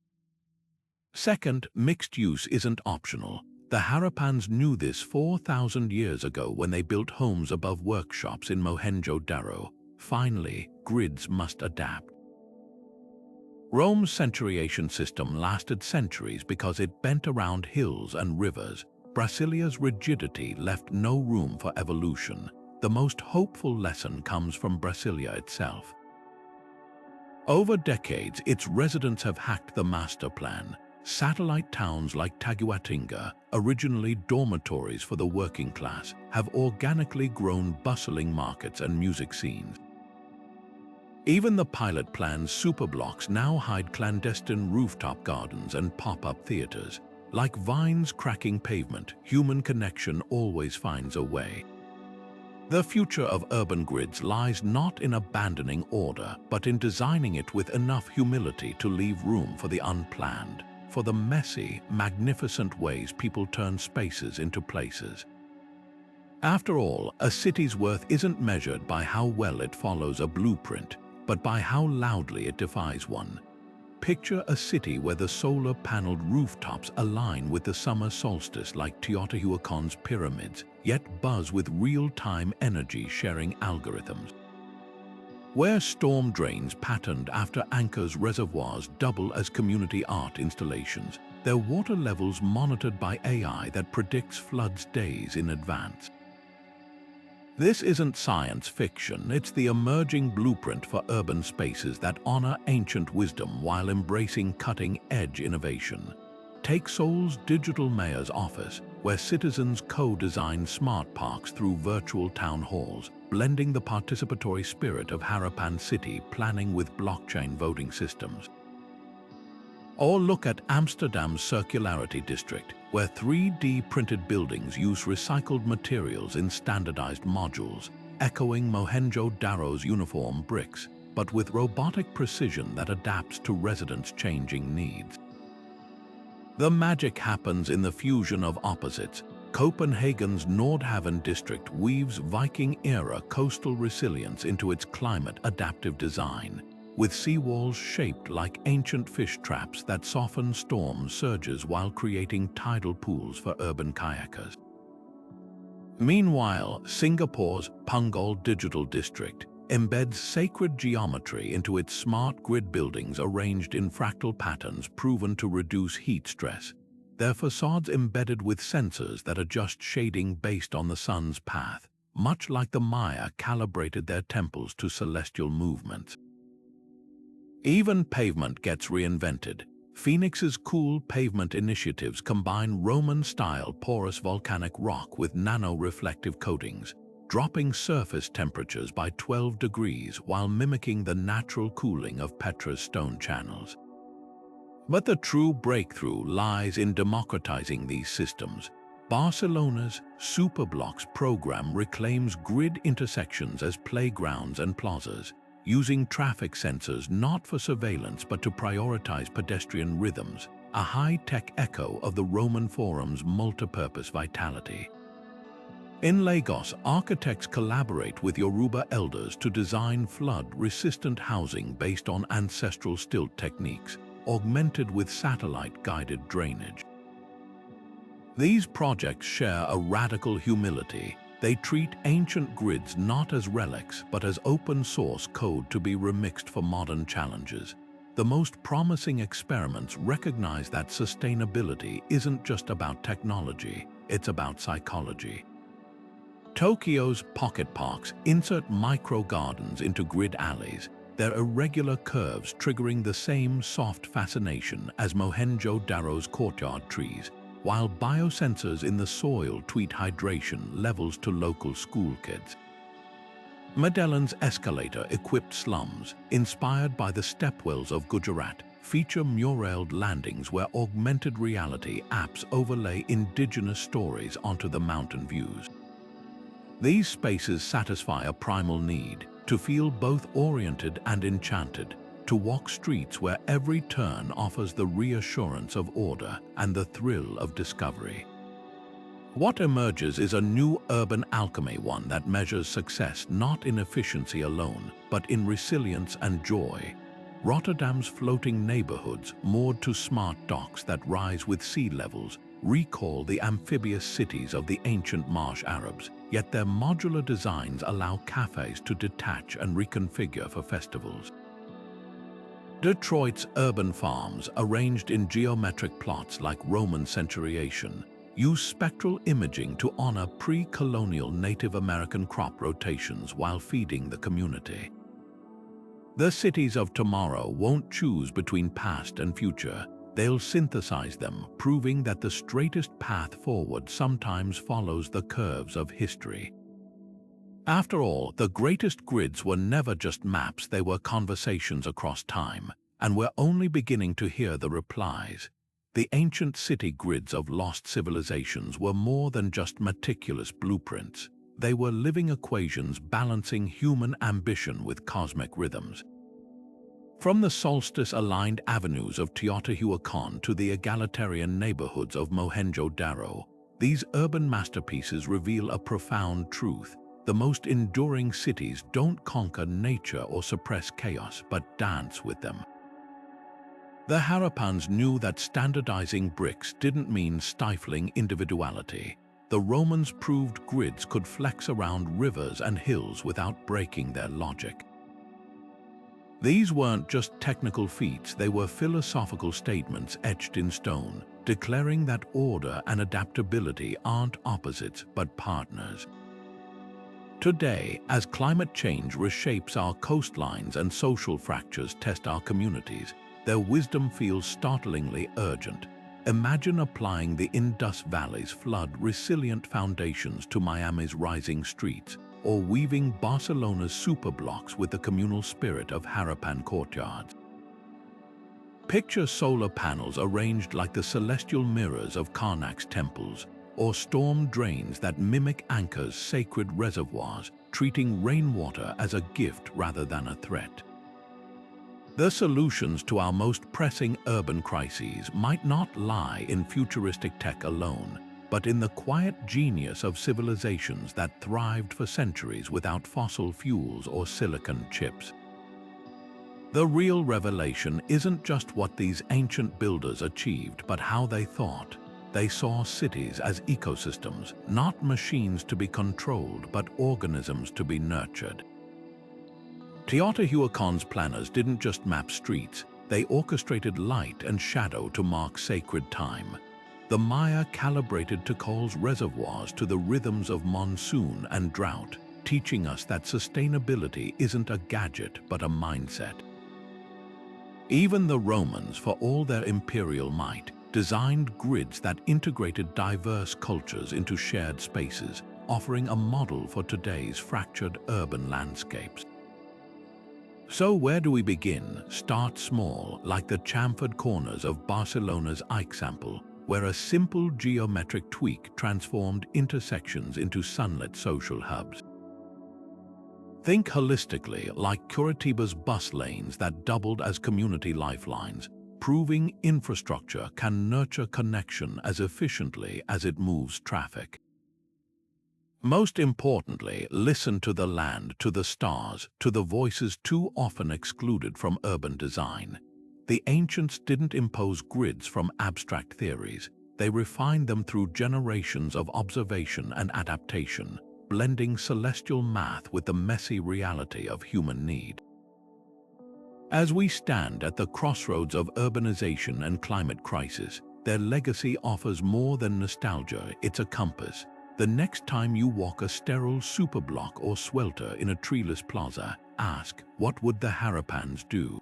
Second, mixed use isn't optional. The Harappans knew this 4,000 years ago when they built homes above workshops in Mohenjo-Daro. Finally, grids must adapt. Rome's centuriation system lasted centuries because it bent around hills and rivers. Brasilia's rigidity left no room for evolution. The most hopeful lesson comes from Brasilia itself. Over decades, its residents have hacked the master plan. Satellite towns like Taguatinga, originally dormitories for the working class, have organically grown bustling markets and music scenes. Even the pilot plan's superblocks now hide clandestine rooftop gardens and pop-up theaters. Like vines cracking pavement, human connection always finds a way. The future of urban grids lies not in abandoning order, but in designing it with enough humility to leave room for the unplanned, for the messy, magnificent ways people turn spaces into places. After all, a city's worth isn't measured by how well it follows a blueprint, but by how loudly it defies one. Picture a city where the solar-paneled rooftops align with the summer solstice like Teotihuacan's pyramids, yet buzz with real-time energy-sharing algorithms. Where storm drains patterned after Angkor's reservoirs double as community art installations, their water levels monitored by AI that predicts floods days in advance. This isn't science fiction, it's the emerging blueprint for urban spaces that honor ancient wisdom while embracing cutting-edge innovation. Take Seoul's digital mayor's office, where citizens co-design smart parks through virtual town halls, blending the participatory spirit of Harappan city planning with blockchain voting systems. Or look at Amsterdam's Circularity District, where 3D printed buildings use recycled materials in standardized modules, echoing Mohenjo-Daro's uniform bricks, but with robotic precision that adapts to residents' changing needs. The magic happens in the fusion of opposites. Copenhagen's Nordhavn district weaves Viking-era coastal resilience into its climate-adaptive design, with seawalls shaped like ancient fish traps that soften storm surges while creating tidal pools for urban kayakers. Meanwhile, Singapore's Punggol Digital District embeds sacred geometry into its smart grid buildings arranged in fractal patterns proven to reduce heat stress, their facades embedded with sensors that adjust shading based on the sun's path, much like the Maya calibrated their temples to celestial movements. Even pavement gets reinvented. Phoenix's cool pavement initiatives combine Roman-style porous volcanic rock with nano-reflective coatings, dropping surface temperatures by 12 degrees while mimicking the natural cooling of Petra's stone channels. But the true breakthrough lies in democratizing these systems. Barcelona's Superblocks program reclaims grid intersections as playgrounds and plazas, using traffic sensors not for surveillance but to prioritize pedestrian rhythms, a high-tech echo of the Roman Forum's multipurpose vitality. In Lagos, architects collaborate with Yoruba elders to design flood-resistant housing based on ancestral stilt techniques, augmented with satellite-guided drainage. These projects share a radical humility. They treat ancient grids not as relics, but as open-source code to be remixed for modern challenges. The most promising experiments recognize that sustainability isn't just about technology, it's about psychology. Tokyo's pocket parks insert micro-gardens into grid alleys, their irregular curves triggering the same soft fascination as Mohenjo-Daro's courtyard trees, while biosensors in the soil tweet hydration levels to local school kids. Medellin's escalator-equipped slums, inspired by the stepwells of Gujarat, feature muraled landings where augmented reality apps overlay indigenous stories onto the mountain views. These spaces satisfy a primal need to feel both oriented and enchanted, to walk streets where every turn offers the reassurance of order and the thrill of discovery. What emerges is a new urban alchemy, one that measures success not in efficiency alone, but in resilience and joy. Rotterdam's floating neighborhoods, moored to smart docks that rise with sea levels, recall the amphibious cities of the ancient marsh Arabs, yet their modular designs allow cafes to detach and reconfigure for festivals. Detroit's urban farms, arranged in geometric plots like Roman centuriation, use spectral imaging to honor pre-colonial Native American crop rotations while feeding the community. The cities of tomorrow won't choose between past and future. They'll synthesize them, proving that the straightest path forward sometimes follows the curves of history. After all, the greatest grids were never just maps, they were conversations across time, and we're only beginning to hear the replies. The ancient city grids of lost civilizations were more than just meticulous blueprints. They were living equations balancing human ambition with cosmic rhythms. From the solstice-aligned avenues of Teotihuacan to the egalitarian neighborhoods of Mohenjo-Daro, these urban masterpieces reveal a profound truth. The most enduring cities don't conquer nature or suppress chaos, but dance with them. The Harappans knew that standardizing bricks didn't mean stifling individuality. The Romans proved grids could flex around rivers and hills without breaking their logic. These weren't just technical feats, they were philosophical statements etched in stone, declaring that order and adaptability aren't opposites but partners. Today, as climate change reshapes our coastlines and social fractures test our communities, their wisdom feels startlingly urgent. Imagine applying the Indus Valley's flood-resilient foundations to Miami's rising streets, or weaving Barcelona's superblocks with the communal spirit of Harappan courtyards. Picture solar panels arranged like the celestial mirrors of Karnak's temples, or storm drains that mimic Angkor's sacred reservoirs, treating rainwater as a gift rather than a threat. The solutions to our most pressing urban crises might not lie in futuristic tech alone, but in the quiet genius of civilizations that thrived for centuries without fossil fuels or silicon chips. The real revelation isn't just what these ancient builders achieved, but how they thought. They saw cities as ecosystems, not machines to be controlled, but organisms to be nurtured. Teotihuacan's planners didn't just map streets, they orchestrated light and shadow to mark sacred time. The Maya calibrated Tecol's reservoirs to the rhythms of monsoon and drought, teaching us that sustainability isn't a gadget but a mindset. Even the Romans, for all their imperial might, designed grids that integrated diverse cultures into shared spaces, offering a model for today's fractured urban landscapes. So where do we begin? Start small, like the chamfered corners of Barcelona's example, where a simple geometric tweak transformed intersections into sunlit social hubs. Think holistically, like Curitiba's bus lanes that doubled as community lifelines, proving infrastructure can nurture connection as efficiently as it moves traffic. Most importantly, listen to the land, to the stars, to the voices too often excluded from urban design. The ancients didn't impose grids from abstract theories. They refined them through generations of observation and adaptation, blending celestial math with the messy reality of human need. As we stand at the crossroads of urbanization and climate crisis, their legacy offers more than nostalgia, it's a compass. The next time you walk a sterile superblock or swelter in a treeless plaza, ask, what would the Harappans do?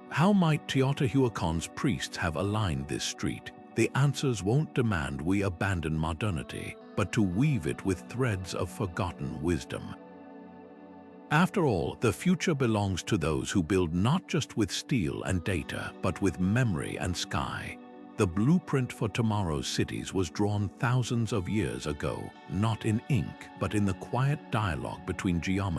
How might Teotihuacan's priests have aligned this street? The answers won't demand we abandon modernity, but to weave it with threads of forgotten wisdom. After all, the future belongs to those who build not just with steel and data, but with memory and sky. The blueprint for tomorrow's cities was drawn thousands of years ago, not in ink, but in the quiet dialogue between geometry